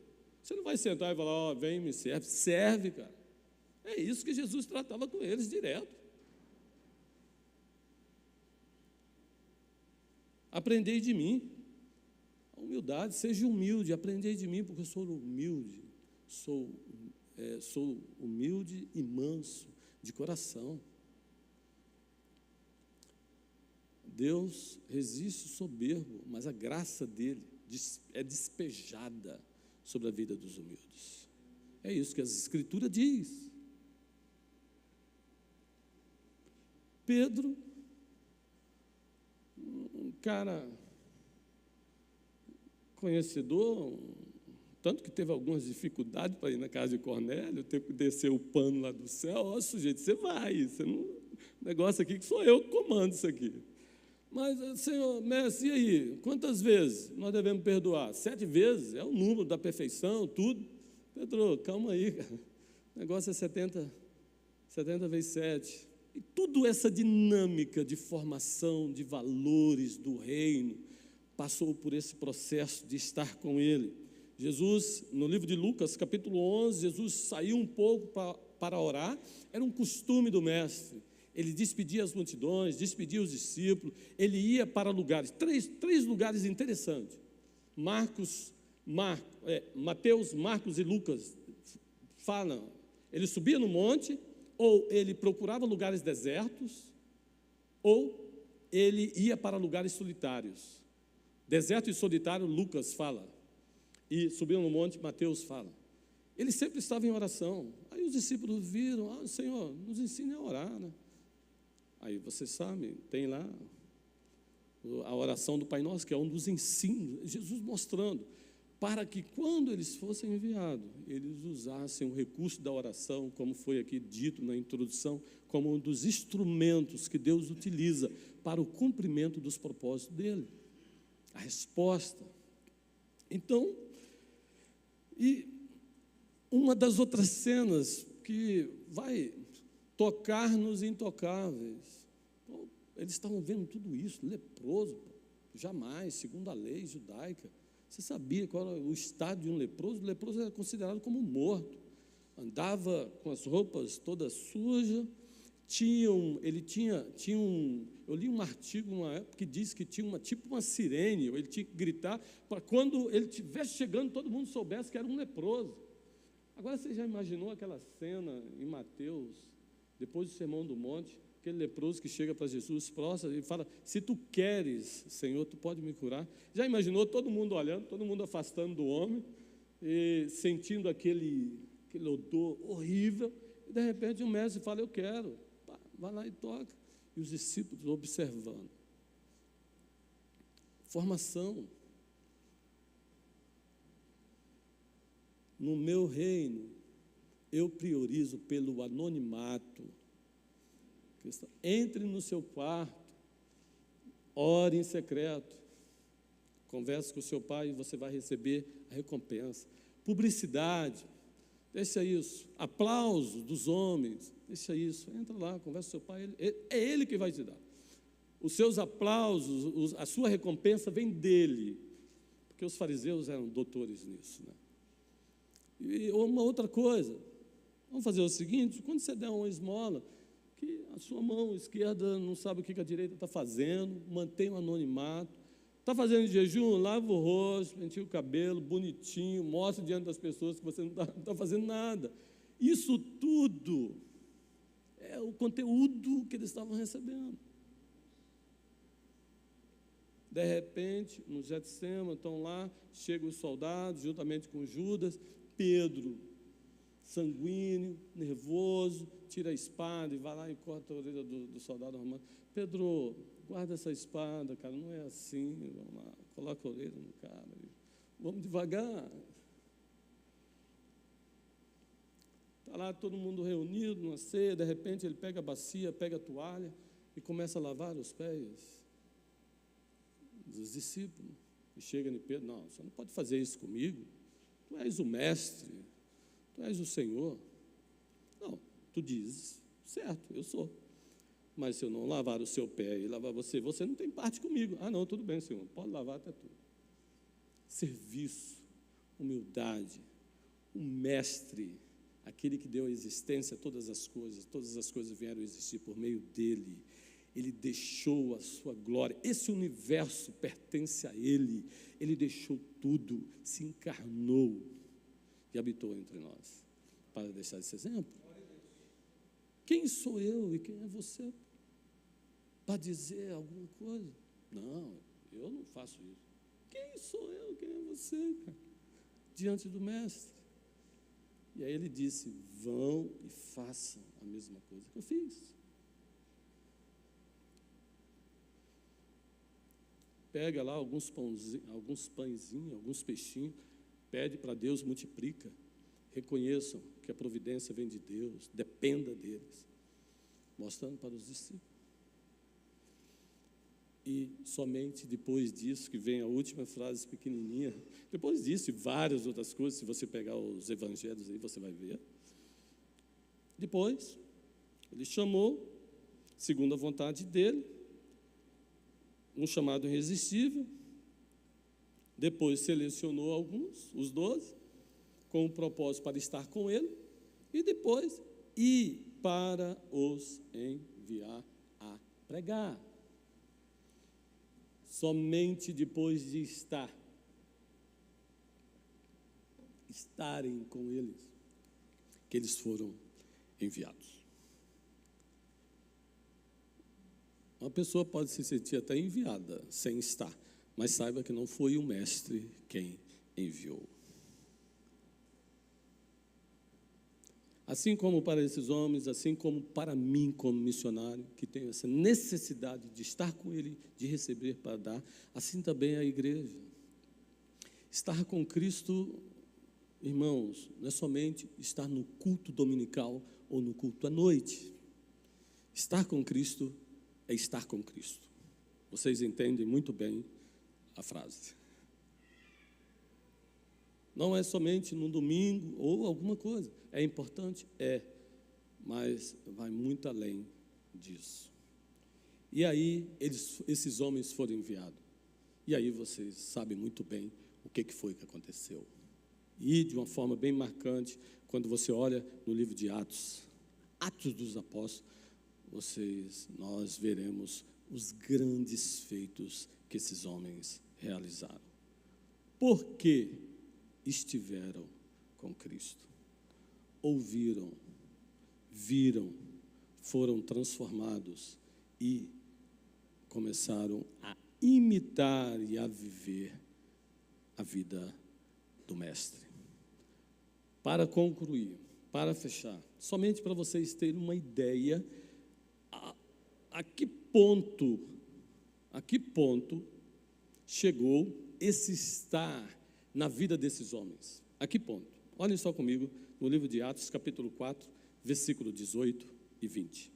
você não vai sentar e falar, vem e me serve. Serve, cara. É isso que Jesus tratava com eles direto. Aprendei de mim. humildade, seja humilde, aprendei de mim, porque eu sou humilde, sou humilde e manso de coração. Deus resiste o soberbo, mas a graça dele é despejada sobre a vida dos humildes. É isso que as Escrituras diz. Pedro, um cara conhecedor, tanto que teve algumas dificuldades para ir na casa de Cornélio, teve que descer o pano lá do céu. Ó, sujeito, você vai, você não, negócio aqui que sou eu que comando isso aqui. Mas, Senhor, mestre, e aí? Quantas vezes nós devemos perdoar? 7 vezes, é o número da perfeição, tudo. Pedro, calma aí, cara. O negócio é 70 vezes 7. E tudo essa dinâmica de formação de valores do reino passou por esse processo de estar com ele. Jesus, no livro de Lucas, capítulo 11, Jesus saiu um pouco para orar. Era um costume do mestre. Ele despedia as multidões, despedia os discípulos, ele ia para lugares, três lugares interessantes. Mateus, Marcos e Lucas falam, ele subia no monte, ou ele procurava lugares desertos, ou ele ia para lugares solitários. Deserto e solitário, Lucas fala, e subiu no monte, Mateus fala. Ele sempre estava em oração. Aí os discípulos viram, Senhor, nos ensine a orar, né? Aí você sabe, tem lá a oração do Pai Nosso, que é um dos ensinos, Jesus mostrando, para que quando eles fossem enviados, eles usassem o recurso da oração, como foi aqui dito na introdução, como um dos instrumentos que Deus utiliza para o cumprimento dos propósitos dele. A resposta. Então, e uma das outras cenas que vai tocar nos intocáveis. Eles estavam vendo tudo isso, leproso, jamais, segundo a lei judaica. Você sabia qual era o estado de um leproso? O leproso era considerado como morto. Andava com as roupas todas sujas. Eu li um artigo uma época que diz que tinha tipo uma sirene, ele tinha que gritar para quando ele estivesse chegando, todo mundo soubesse que era um leproso. Agora você já imaginou aquela cena em Mateus, depois do Sermão do Monte, aquele leproso que chega para Jesus, prostra e fala, se tu queres, Senhor, tu pode me curar. Já imaginou todo mundo olhando, todo mundo afastando do homem, e sentindo aquele odor horrível, e de repente o mestre fala, eu quero, vai lá e toca. E os discípulos observando. Formação. No meu reino, eu priorizo pelo anonimato. Entre no seu quarto, ore em secreto, converse com o seu pai e você vai receber a recompensa. Publicidade, deixa isso. Aplauso dos homens, deixa isso. Entra lá, conversa com o seu pai, é ele que vai te dar. Os seus aplausos, a sua recompensa vem dele, porque os fariseus eram doutores nisso, né? E uma outra coisa, vamos fazer o seguinte, quando você der uma esmola, que a sua mão esquerda não sabe o que a direita está fazendo, mantenha o anonimato, está fazendo jejum, lava o rosto, penteia o cabelo, bonitinho, mostra diante das pessoas que você não está fazendo nada. Isso tudo é o conteúdo que eles estavam recebendo. De repente, no Getsêmani, estão lá, chegam os soldados, juntamente com Judas, Pedro, sanguíneo, nervoso, tira a espada e vai lá e corta a orelha do soldado romano. Pedro, guarda essa espada, cara, não é assim, vamos lá, coloca a orelha no cara, vamos devagar. Está lá todo mundo reunido numa ceia, de repente ele pega a bacia, pega a toalha e começa a lavar os pés dos discípulos. E chega em Pedro, não, você não pode fazer isso comigo, tu és o mestre, tu és o Senhor. Não, tu dizes, certo, eu sou. Mas se eu não lavar o seu pé e lavar você, você não tem parte comigo. Ah, não, tudo bem, Senhor, pode lavar até tudo. Serviço, humildade, o mestre, aquele que deu a existência a todas as coisas vieram a existir por meio dele. Ele deixou a sua glória. Esse universo pertence a Ele. Ele deixou tudo, se encarnou e habitou entre nós. Para deixar esse exemplo. Quem sou eu e quem é você para dizer alguma coisa? Não, eu não faço isso. Quem sou eu, quem é você, cara? Diante do Mestre. E aí ele disse, vão e façam a mesma coisa que eu fiz. Pega lá alguns pãezinhos, alguns peixinhos, pede para Deus, multiplica. Reconheçam que a providência vem de Deus, dependa deles. Mostrando para os discípulos. E somente depois disso, que vem a última frase pequenininha, depois disso e várias outras coisas, se você pegar os evangelhos aí, você vai ver. Depois, ele chamou, segundo a vontade dele, um chamado irresistível. Depois selecionou alguns, os 12, com o propósito para estar com ele, e depois para os enviar a pregar. Somente depois de estarem com eles, que eles foram enviados. Uma pessoa pode se sentir até enviada sem estar, mas saiba que não foi o Mestre quem enviou. Assim como para esses homens, assim como para mim como missionário, que tenho essa necessidade de estar com Ele, de receber para dar, assim também a igreja. Estar com Cristo, irmãos, não é somente estar no culto dominical ou no culto à noite. Estar com Cristo é estar com Cristo. Vocês entendem muito bem a frase. Não é somente no domingo ou alguma coisa. É importante? É, mas vai muito além disso. E aí, esses homens foram enviados. E aí vocês sabem muito bem o que foi que aconteceu. E de uma forma bem marcante, quando você olha no livro de Atos, Atos dos Apóstolos, nós veremos os grandes feitos que esses homens realizaram. Por quê? Estiveram com Cristo, ouviram, viram, foram transformados e começaram a imitar e a viver a vida do Mestre. Para concluir, para fechar, somente para vocês terem uma ideia a que ponto chegou esse estar na vida desses homens. A que ponto? Olhem só comigo no livro de Atos, capítulo 4, versículo 18 e 20.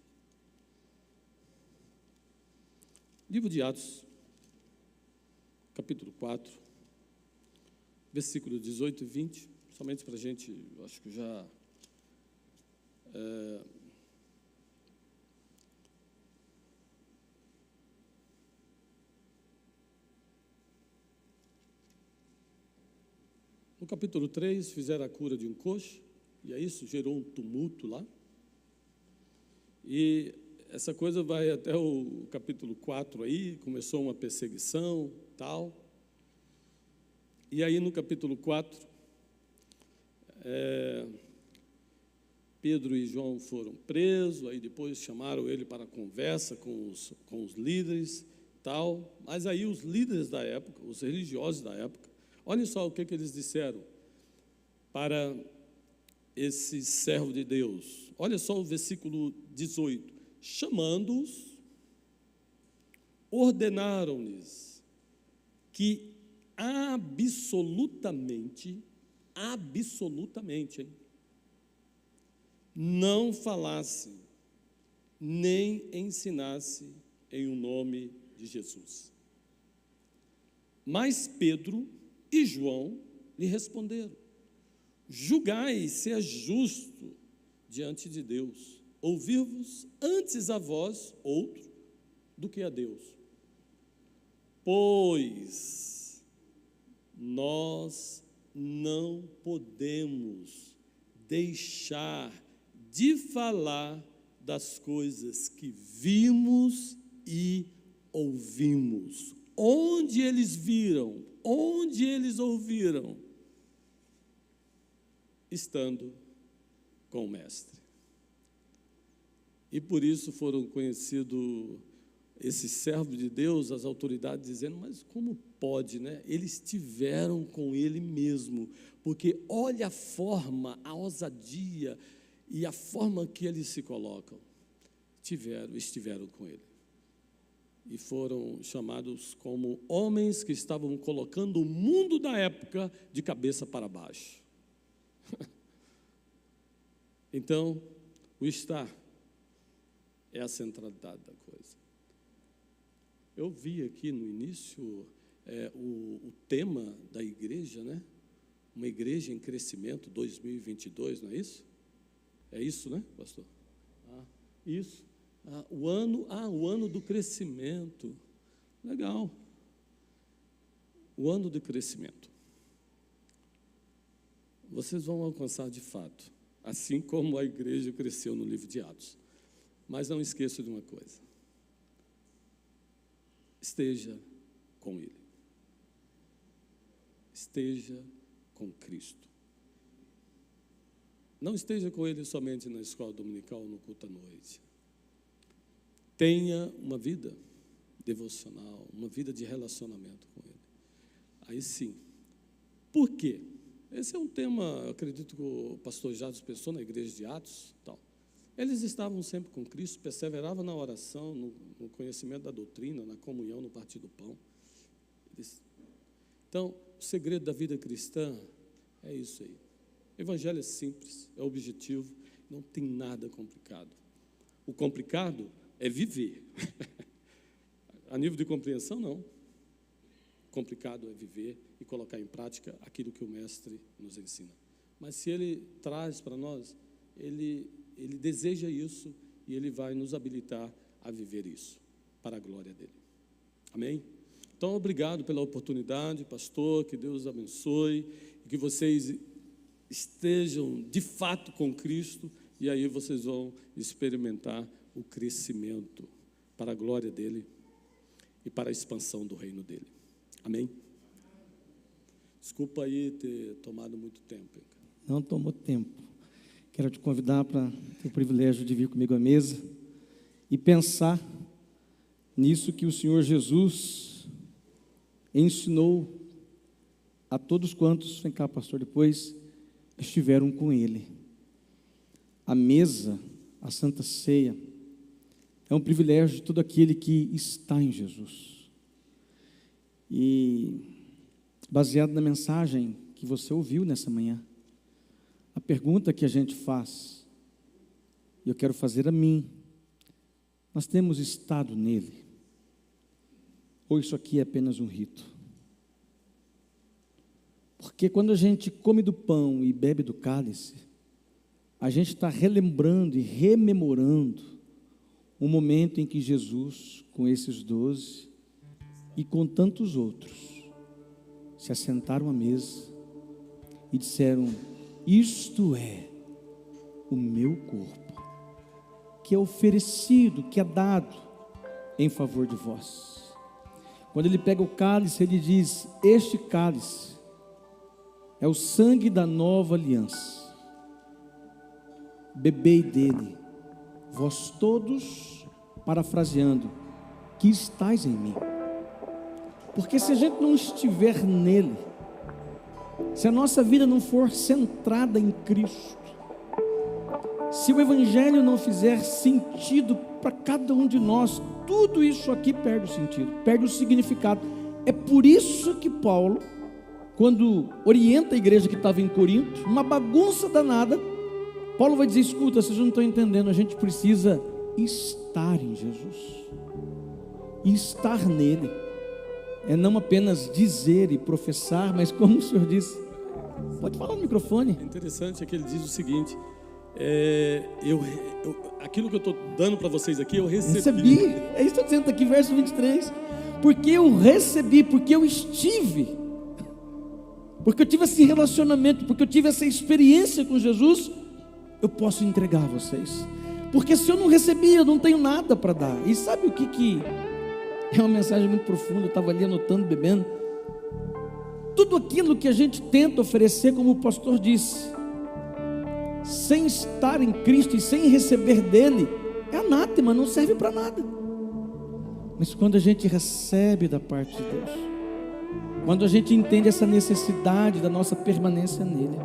Livro de Atos, capítulo 4, versículo 18 e 20, somente para a gente, acho que já... No capítulo 3, fizeram a cura de um coxo, e aí isso gerou um tumulto lá. E essa coisa vai até o capítulo 4 aí, começou uma perseguição, tal. E aí no capítulo 4, Pedro e João foram presos, aí depois chamaram ele para conversa com os líderes, tal. Mas aí os líderes da época, os religiosos da época, olhem só o que eles disseram para esse servo de Deus. Olha só o versículo 18. Chamando-os, ordenaram-lhes que absolutamente, hein, não falasse, nem ensinasse em o nome de Jesus. Mas Pedro e João lhe responderam: julgai se é justo diante de Deus ouvir-vos antes a vós outro do que a Deus. Pois nós não podemos deixar de falar das coisas que vimos e ouvimos. Onde eles viram? Onde eles ouviram? Estando com o Mestre. E por isso foram conhecidos esses servos de Deus, as autoridades, dizendo, mas como pode, né? Eles estiveram com ele mesmo, porque olha a forma, a ousadia e a forma que eles se colocam. Estiveram com ele. E foram chamados como homens que estavam colocando o mundo da época de cabeça para baixo. Então, o estar é a centralidade da coisa. Eu vi aqui no início o tema da igreja, né? Uma igreja em crescimento 2022, não é isso? É isso, né, pastor? Isso. O ano do crescimento. Legal. O ano do crescimento. Vocês vão alcançar de fato, assim como a igreja cresceu no livro de Atos. Mas não esqueça de uma coisa. Esteja com Ele. Esteja com Cristo. Não esteja com Ele somente na escola dominical ou no culto à noite. Tenha uma vida devocional, uma vida de relacionamento com Ele. Aí sim. Por quê? Esse é um tema, eu acredito que o pastor Jados pensou na igreja de Atos, tal. Eles estavam sempre com Cristo, perseveravam na oração, no conhecimento da doutrina, na comunhão, no partir do pão. Então, o segredo da vida cristã é isso aí. O evangelho é simples, é objetivo, não tem nada complicado. O complicado é viver. A nível de compreensão, não. O complicado é viver e colocar em prática aquilo que o Mestre nos ensina. Mas se Ele traz para nós, Ele deseja isso e Ele vai nos habilitar a viver isso, para a glória dEle. Amém? Então, obrigado pela oportunidade, pastor, que Deus abençoe, e que vocês estejam de fato com Cristo, e aí vocês vão experimentar o crescimento para a glória dEle e para a expansão do reino dEle. Amém? Desculpa aí ter tomado muito tempo. Não tomou tempo. Quero te convidar para ter o privilégio de vir comigo à mesa e pensar nisso que o Senhor Jesus ensinou a todos quantos, vem cá, pastor, depois, estiveram com Ele. A mesa, a Santa Ceia, é um privilégio de todo aquele que está em Jesus. E, baseado na mensagem que você ouviu nessa manhã, a pergunta que a gente faz, e eu quero fazer a mim, nós temos estado nele? Ou isso aqui é apenas um rito? Porque quando a gente come do pão e bebe do cálice, a gente está relembrando e rememorando o momento em que Jesus, com esses 12 e com tantos outros, se assentaram à mesa e disseram: isto é o meu corpo, que é oferecido, que é dado em favor de vós. Quando ele pega o cálice, ele diz: este cálice é o sangue da nova aliança. Bebei dele, vós todos, parafraseando, que estáis em mim. Porque se a gente não estiver nele, se a nossa vida não for centrada em Cristo, se o Evangelho não fizer sentido para cada um de nós, tudo isso aqui perde o sentido, perde o significado. É por isso que Paulo, quando orienta a igreja que estava em Corinto, uma bagunça danada, Paulo vai dizer: escuta, vocês não estão entendendo, a gente precisa estar em Jesus, e estar nele é não apenas dizer e professar, mas como o Senhor disse, pode falar no microfone. É interessante é que ele diz o seguinte: aquilo que eu estou dando para vocês aqui, eu recebi. É isso que eu estou dizendo aqui, verso 23. Porque eu recebi, porque eu estive, porque eu tive esse relacionamento, porque eu tive essa experiência com Jesus, eu posso entregar a vocês. Porque se eu não recebi, eu não tenho nada para dar. E sabe o que é uma mensagem muito profunda? Eu estava ali anotando, bebendo. Tudo aquilo que a gente tenta oferecer, como o pastor disse, sem estar em Cristo e sem receber dele, é anátema, não serve para nada. Mas quando a gente recebe da parte de Deus, quando a gente entende essa necessidade da nossa permanência nele,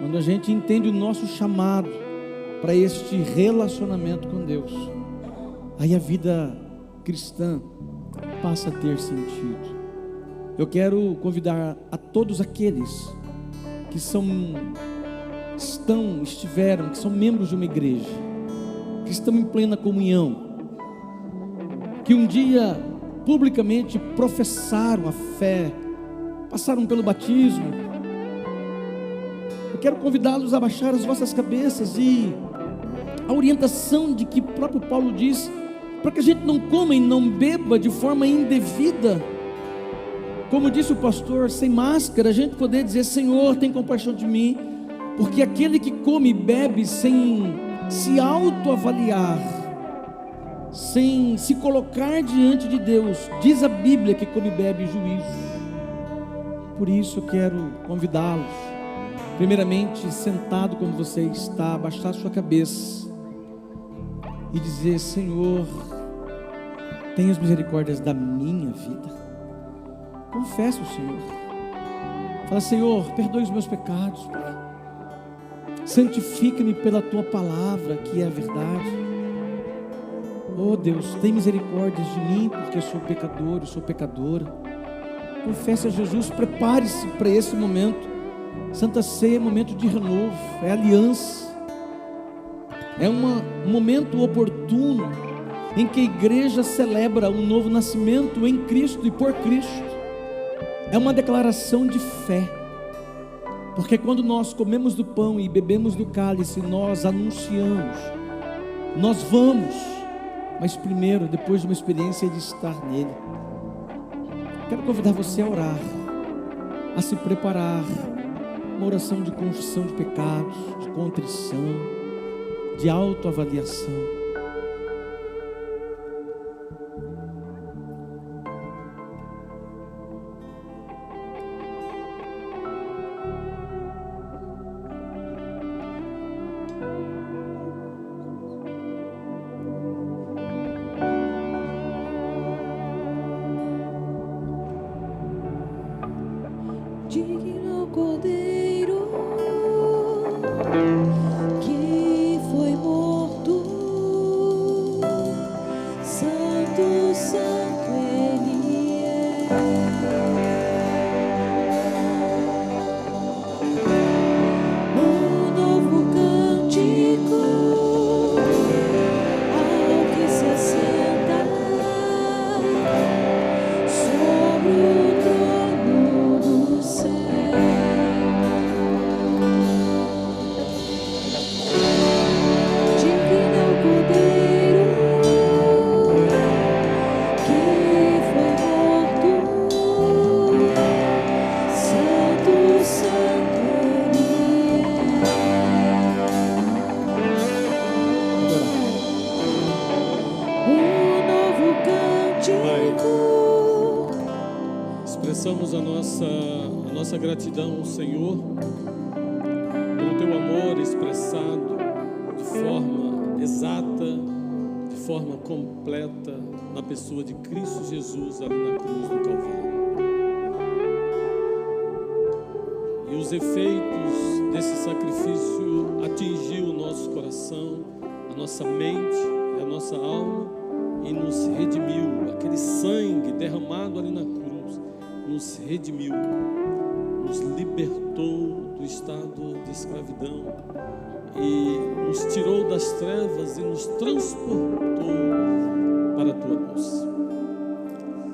quando a gente entende o nosso chamado para este relacionamento com Deus, aí a vida cristã passa a ter sentido. Eu quero convidar a todos aqueles que estiveram, que são membros de uma igreja, que estão em plena comunhão, que um dia publicamente professaram a fé, passaram pelo batismo. Eu quero convidá-los a baixar as vossas cabeças e a orientação de que o próprio Paulo diz, para que a gente não coma e não beba de forma indevida, como disse o pastor, sem máscara, a gente poder dizer: Senhor, tem compaixão de mim, porque aquele que come e bebe sem se autoavaliar, sem se colocar diante de Deus, diz a Bíblia que come e bebe juízo. Por isso eu quero convidá-los, primeiramente sentado como você está, abaixar sua cabeça e dizer: Senhor, tenha misericórdias da minha vida. Confessa o Senhor. Fala: Senhor, perdoe os meus pecados, Pai. Santifica-me pela Tua palavra, que é a verdade. Oh Deus, tem misericórdia de mim, porque eu sou pecador, eu sou pecadora. Confesse a Jesus, prepare-se para esse momento. Santa Ceia é momento de renovo, é aliança. É um momento oportuno em que a igreja celebra um novo nascimento em Cristo e por Cristo. É uma declaração de fé, porque quando nós comemos do pão e bebemos do cálice, nós anunciamos, nós vamos, mas primeiro, depois de uma experiência de estar nele. Quero convidar você a orar, a se preparar, uma oração de confissão de pecados, de contrição, de autoavaliação. Digno Cordeiro que foi morto, santo, santo Ele é. Um novo cântico ao que se assenta sobre o trono do céu. Digno é o Cordeiro que foi morto, santo, santo Ele é. Um novo cântico. Expressamos a nossa gratidão ao Senhor pelo Teu amor expressado de forma exata, de forma completa na pessoa de Cristo Jesus ali na cruz do Calvário. E os efeitos desse sacrifício atingiu o nosso coração, a nossa mente e a nossa alma e nos redimiu. Aquele sangue derramado ali na cruz nos redimiu, nos libertou do estado de escravidão e nos tirou das trevas e nos transportou para a Tua luz.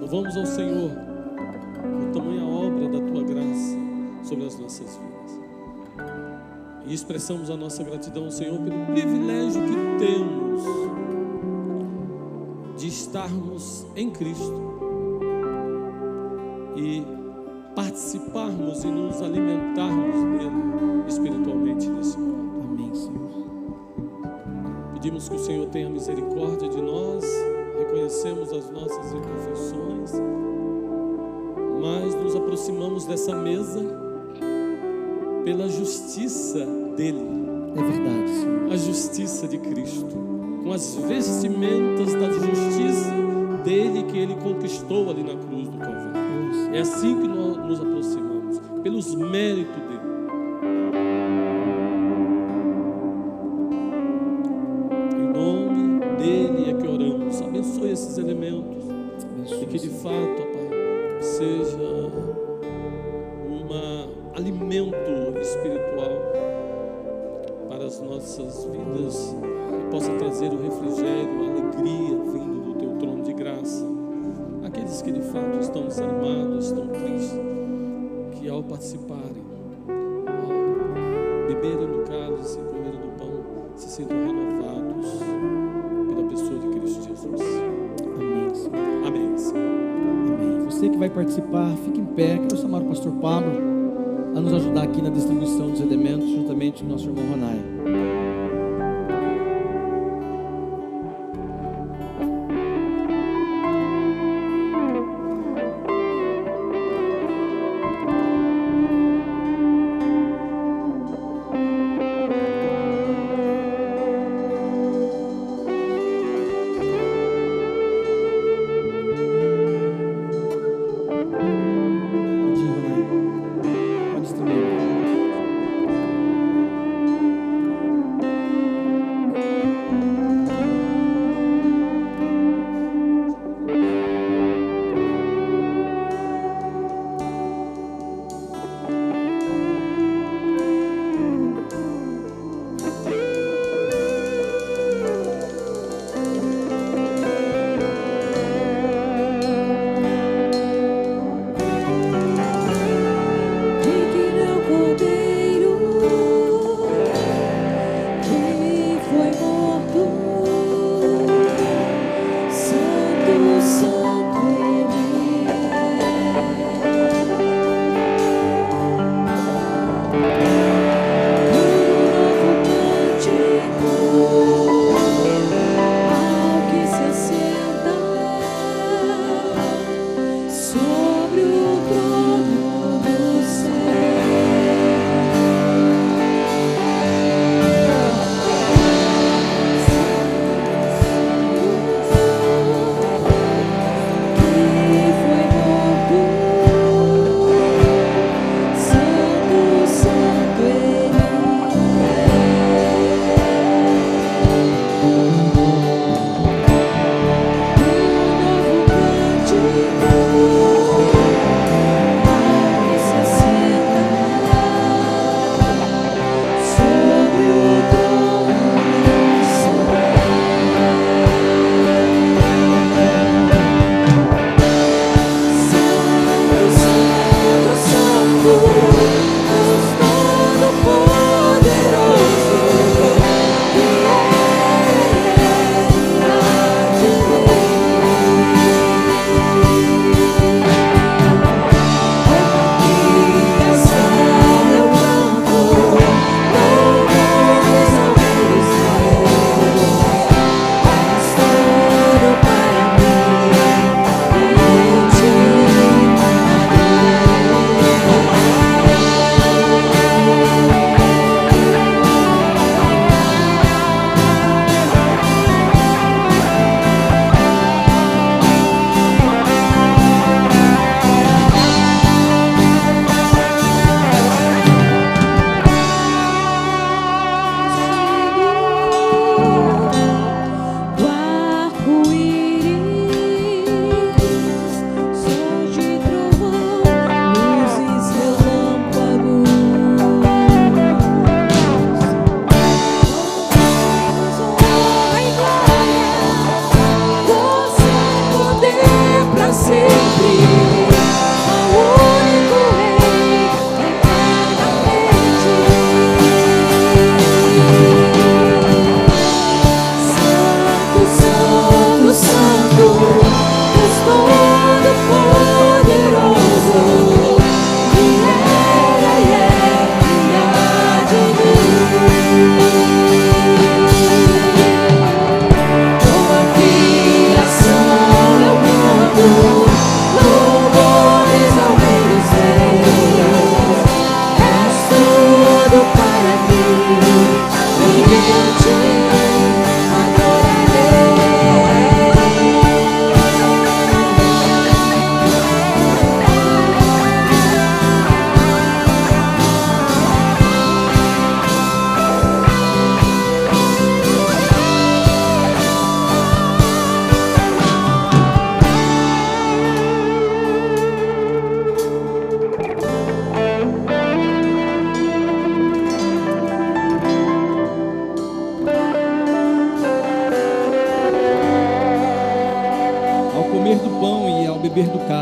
Louvamos ao Senhor por tamanha obra da Tua graça sobre as nossas vidas. E expressamos a nossa gratidão ao Senhor pelo privilégio que temos de estarmos em Cristo e participarmos e nos alimentarmos dele espiritualmente nesse mundo. Amém, Senhor. Pedimos que o Senhor tenha misericórdia de nós, reconhecemos as nossas imperfeições, mas nos aproximamos dessa mesa pela justiça dele, É verdade, Senhor. a justiça de Cristo, com as vestimentas da justiça dele que ele conquistou ali na cruz do Calvário. É assim que nós nos aproximamos, pelos méritos dele. Em nome dele é que oramos. Abençoe esses elementos e que de fato, ó Pai, seja um alimento espiritual para as nossas vidas e possa trazer o refrigério, a alegria vindo do teu trono de graça. Aqueles que de fato estão desanimados, estão tristes, que ao participarem, ao beberem do cálice e comerem do pão, se sintam renovados pela pessoa de Cristo Jesus. Amém, Senhor. Amém, Senhor. Amém. Você que vai participar, fique em pé. Quero chamar o pastor Pablo a nos ajudar aqui na distribuição dos elementos, juntamente com o nosso irmão Ronai. Pode ir, Ronai. Pode distribuir.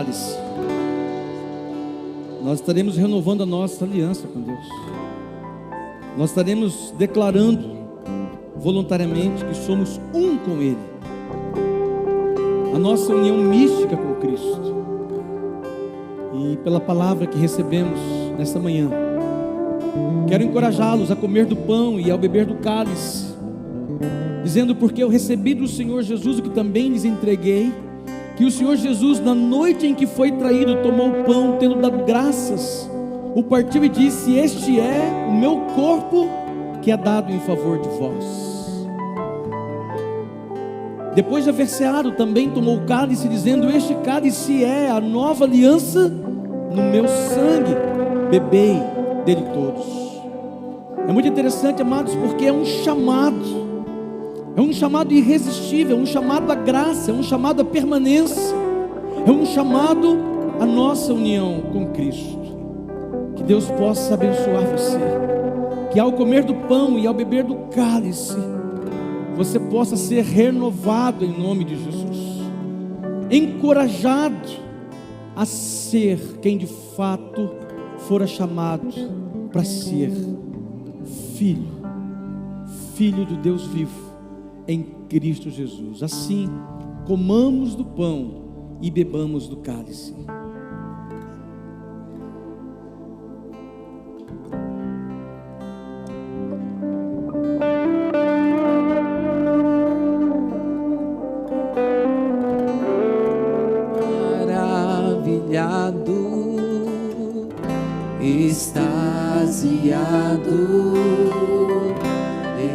cálice, nós estaremos renovando a nossa aliança com Deus. Nós estaremos declarando voluntariamente que somos um com Ele. A nossa união mística com Cristo. E pela palavra que recebemos nesta manhã, quero encorajá-los a comer do pão e ao beber do cálice, dizendo: porque eu recebi do Senhor Jesus o que também lhes entreguei, que o Senhor Jesus, na noite em que foi traído, tomou o pão, tendo dado graças, o partiu e disse: este é o meu corpo que é dado em favor de vós. Depois de haver ceado, também tomou o cálice, dizendo: este cálice é a nova aliança no meu sangue, bebei dele todos. É muito interessante, amados, porque é um chamado irresistível, é um chamado à graça, é um chamado à permanência, é um chamado à nossa união com Cristo. Que Deus possa abençoar você, que ao comer do pão e ao beber do cálice, você possa ser renovado em nome de Jesus, encorajado a ser quem de fato fora chamado para ser filho do Deus vivo em Cristo Jesus. Assim, comamos do pão e bebamos do cálice. Maravilhado, extasiado,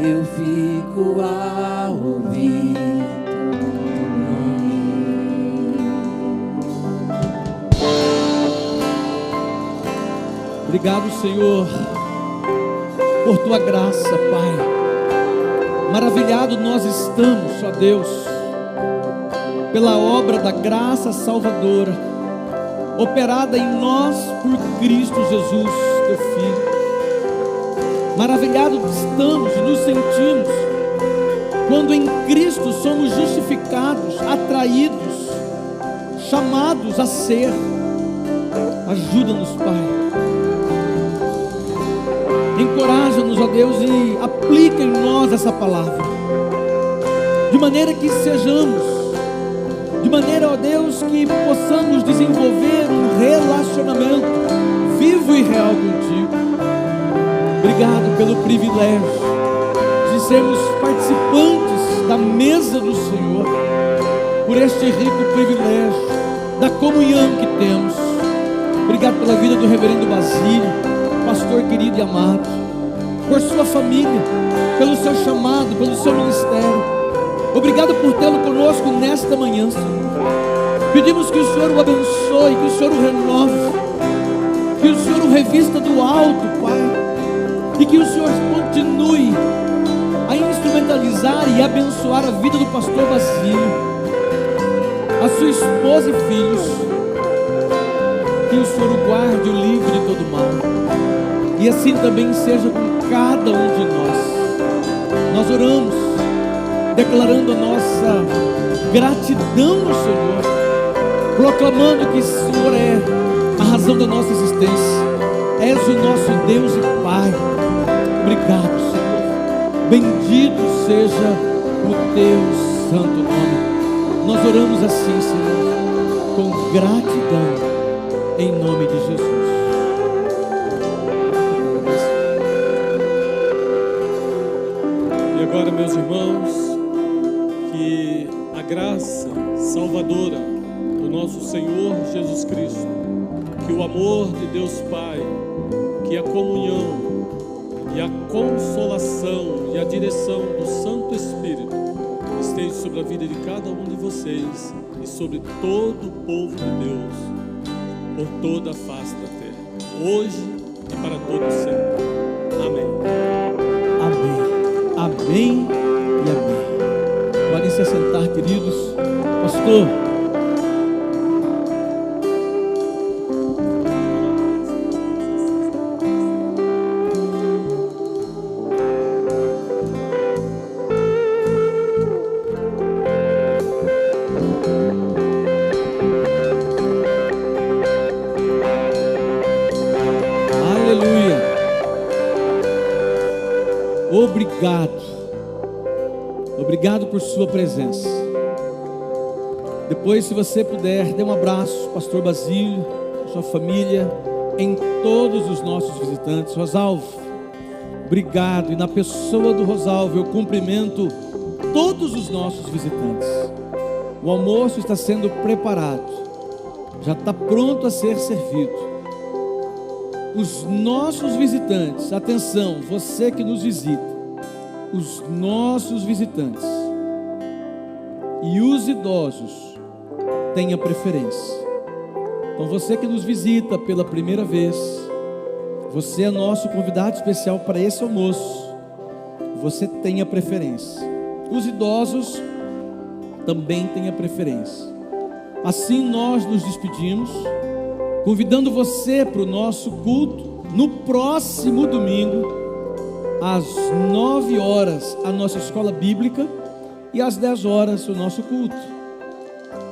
eu fico a ouvir teu nome. Obrigado, Senhor, por tua graça, Pai. Maravilhado nós estamos, ó Deus, pela obra da graça salvadora, operada em nós por Cristo Jesus, teu Filho. Maravilhados estamos e nos sentimos quando em Cristo somos justificados, atraídos, chamados a ser. Ajuda-nos, Pai. Encoraja-nos, ó Deus, e aplica em nós essa palavra, de maneira que sejamos, de maneira, ó Deus, que possamos desenvolver um relacionamento vivo e real contigo. Obrigado pelo privilégio de sermos participantes da mesa do Senhor, por este rico privilégio da comunhão que temos. Obrigado pela vida do reverendo Basílio, pastor querido e amado, por sua família, pelo seu chamado, pelo seu ministério. Obrigado por tê-lo conosco nesta manhã, Senhor. Pedimos que o Senhor o abençoe, que o Senhor o renove, que o Senhor o revista do alto, Pai, e que o Senhor continue a instrumentalizar e abençoar a vida do pastor Basílio, a sua esposa e filhos. Que o Senhor o guarde, o livre de todo mal, e assim também seja com cada um de nós. Nós oramos declarando a nossa gratidão ao Senhor, proclamando que o Senhor é a razão da nossa existência. És o nosso Deus e Pai. Obrigado, Senhor. Bendito seja o teu santo nome. Nós oramos assim, Senhor, com gratidão, em nome de Jesus. E agora, meus irmãos, que a graça salvadora do nosso Senhor Jesus Cristo, que o amor de Deus Pai, que a comunhão e a consolação e a direção do Santo Espírito esteja sobre a vida de cada um de vocês e sobre todo o povo de Deus, por toda a face da terra, hoje e para todo sempre. Amém. Amém, amém e amém. Podem se assentar, queridos. Pastor, obrigado. Obrigado por sua presença. Depois, se você puder, dê um abraço, pastor Basílio, sua família, em todos os nossos visitantes. Rosalvo, obrigado. E na pessoa do Rosalvo, eu cumprimento todos os nossos visitantes. O almoço está sendo preparado, já está pronto a ser servido. Os nossos visitantes, atenção, você que nos visita, os nossos visitantes e os idosos tenha preferência. Então você que nos visita pela primeira vez, você é nosso convidado especial para esse almoço, você tenha preferência. Os idosos também tenha preferência. Assim nós nos despedimos, convidando você para o nosso culto no próximo domingo, às 9 horas, a nossa escola bíblica, e às 10 horas, o nosso culto.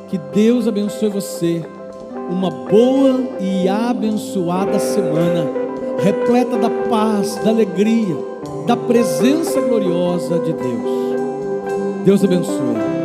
Que Deus abençoe você. Uma boa e abençoada semana, repleta da paz, da alegria, da presença gloriosa de Deus. Deus abençoe.